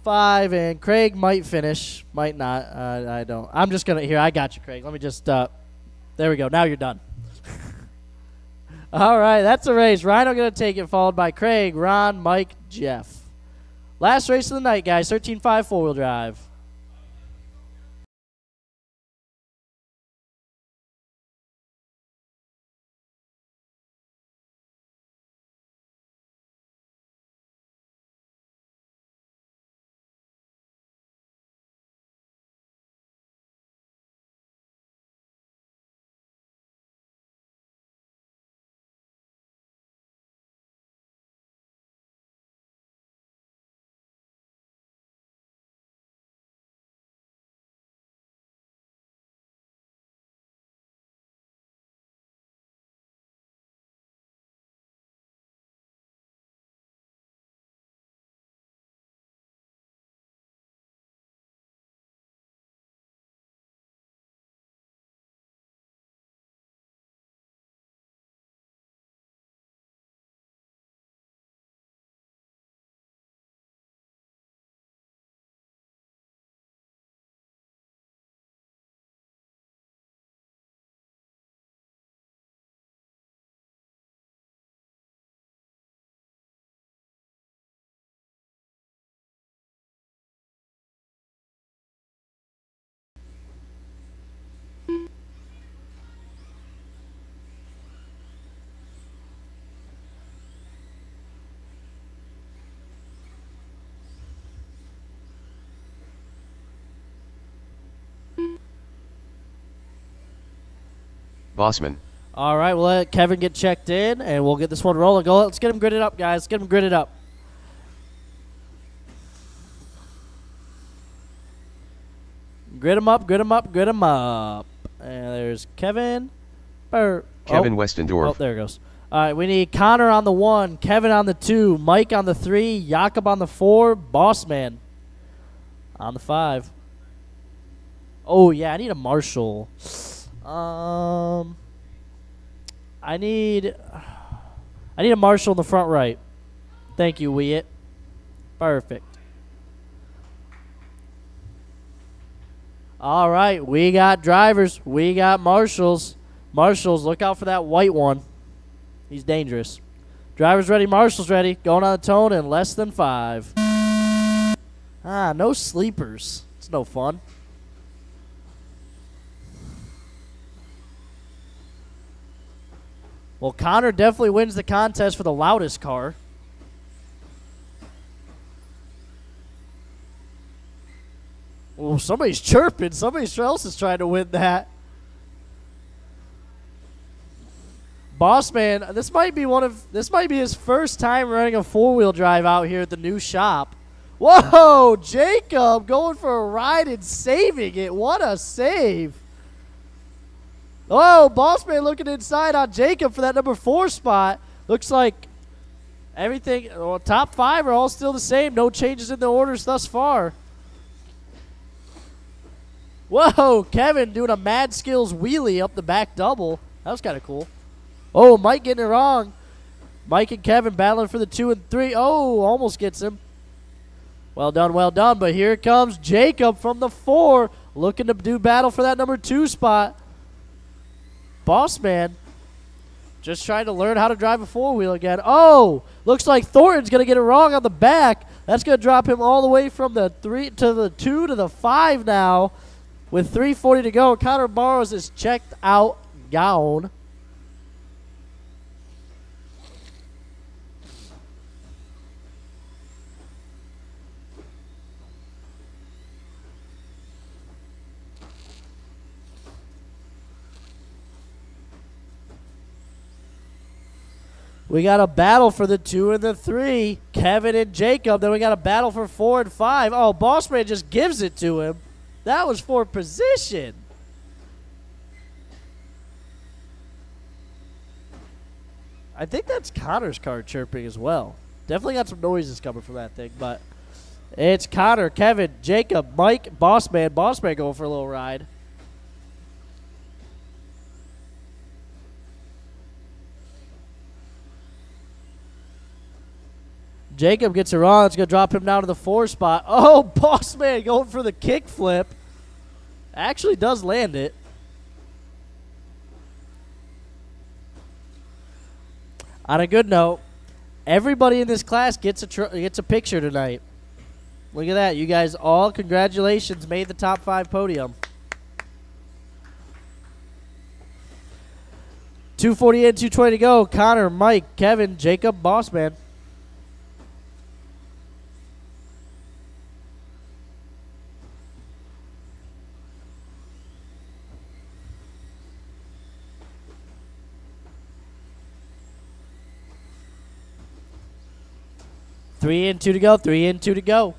5, and Craig might finish, might not. I don't. I'm just gonna here. I got you, Craig. Let me just. There we go. Now you're done. All right, that's a race. Rhino gonna take it, followed by Craig, Ron, Mike, Jeff. Last race of the night, guys. 13.5 4-wheel drive. Bossman. All right, we'll let Kevin get checked in, and we'll get this one rolling. Go. Let's get him gridded up, guys. Get him gridded up. Grid him up, grid him up, grid him up. And there's Kevin. Kevin Westendorf. Oh, there it goes. All right, we need Connor on the 1, Kevin on the 2, Mike on the 3, Jakob on the 4, Bossman on the 5. Oh, yeah, I need a Marshall. I need a Marshall in the front right. Thank you, Wyatt. Perfect. All right, we got drivers. We got Marshalls. Marshalls, look out for that white one. He's dangerous. Drivers ready, Marshall's ready. Going on the tone in less than 5. No sleepers. It's no fun. Well, Connor definitely wins the contest for the loudest car. Oh, somebody's chirping. Somebody else is trying to win that. Bossman, this might be his first time running a 4-wheel drive out here at the new shop. Whoa, Jacob going for a ride and saving it. What a save. Oh, Bossman looking inside on Jacob for that number 4 spot. Looks like everything, top 5 are all still the same. No changes in the orders thus far. Whoa, Kevin doing a mad skills wheelie up the back double. That was kind of cool. Oh, Mike getting it wrong. Mike and Kevin battling for the 2 and 3. Oh, almost gets him. Well done, well done. But here comes Jacob from the 4, looking to do battle for that number 2 spot. Bossman just trying to learn how to drive a 4-wheel again. Oh, looks like Thornton's going to get it wrong on the back. That's going to drop him all the way from the 3 to the 2 to the 5 now with 3:40 to go. Connor Barrows is checked out gown. We got a battle for the 2 and the 3. Kevin and Jacob. Then we got a battle for 4 and 5. Oh, Bossman just gives it to him. That was for position. I think that's Connor's car chirping as well. Definitely got some noises coming from that thing, but it's Connor, Kevin, Jacob, Mike, Bossman. Bossman going for a little ride. Jacob gets it wrong. It's going to drop him down to the 4 spot. Oh, Boss Man going for the kick flip. Actually does land it. On a good note, everybody in this class gets a picture tonight. Look at that. You guys all, congratulations, made the top 5 podium. 248 and 220 to go. Connor, Mike, Kevin, Jacob, Bossman. Three and two to go. 3 and 2 to go.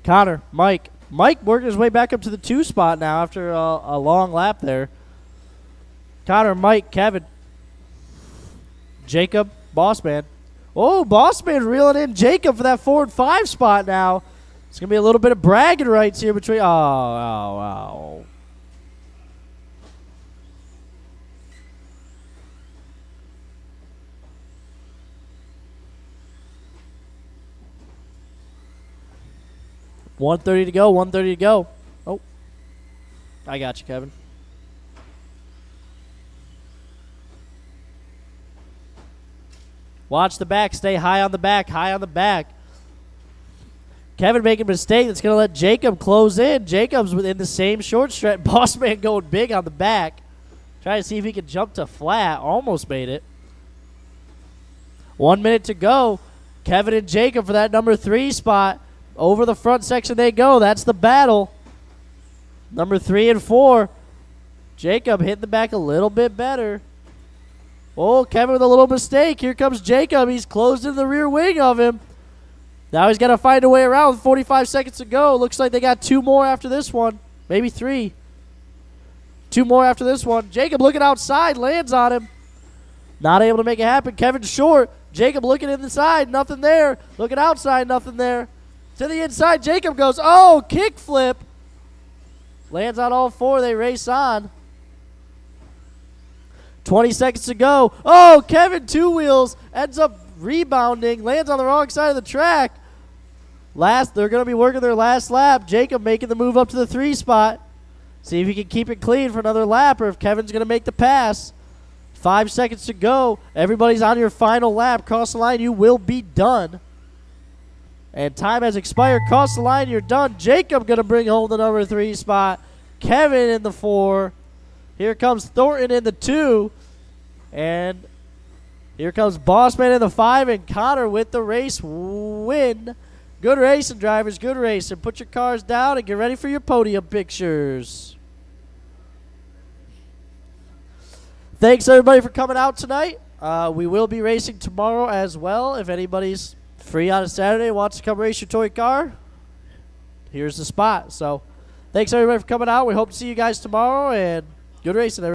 Connor, Mike. Mike working his way back up to the 2 spot now after a long lap there. Connor, Mike, Kevin, Jacob, Bossman. Oh, Bossman reeling in Jacob for that 4 and 5 spot now. It's going to be a little bit of bragging rights here between. Oh. $130 to go. $130 to go. Oh, I got you, Kevin. Watch the back. Stay high on the back. High on the back. Kevin making a mistake that's going to let Jacob close in. Jacob's within the same short stretch. Bossman going big on the back. Trying to see if he can jump to flat. Almost made it. 1 minute to go. Kevin and Jacob for that number 3 spot. Over the front section they go. That's the battle. Number 3 and 4. Jacob hitting the back a little bit better. Oh, Kevin with a little mistake. Here comes Jacob. He's closed in the rear wing of him. Now he's got to find a way around with 45 seconds to go. Looks like they got 2 more after this one. Maybe 3. 2 more after this one. Jacob looking outside. Lands on him. Not able to make it happen. Kevin short. Jacob looking inside. Nothing there. Looking outside. Nothing there. To the inside. Jacob goes. Oh, kick flip. Lands on all 4. They race on. 20 seconds to go. Oh, Kevin 2 wheels ends up rebounding, lands on the wrong side of the track. They're going to be working their last lap. Jacob making the move up to the 3 spot. See if he can keep it clean for another lap or if Kevin's going to make the pass. 5 seconds to go. Everybody's on your final lap. Cross the line, you will be done. And time has expired. Cross the line, you're done. Jacob going to bring home the number 3 spot. Kevin in the 4. Here comes Thornton in the 2. And here comes Bossman in the 5. And Connor with the race win. Good racing, drivers. Good racing. Put your cars down and get ready for your podium pictures. Thanks, everybody, for coming out tonight. We will be racing tomorrow as well. If anybody's free on a Saturday and wants to come race your toy car, here's the spot. So thanks, everybody, for coming out. We hope to see you guys tomorrow. And good racing, everybody.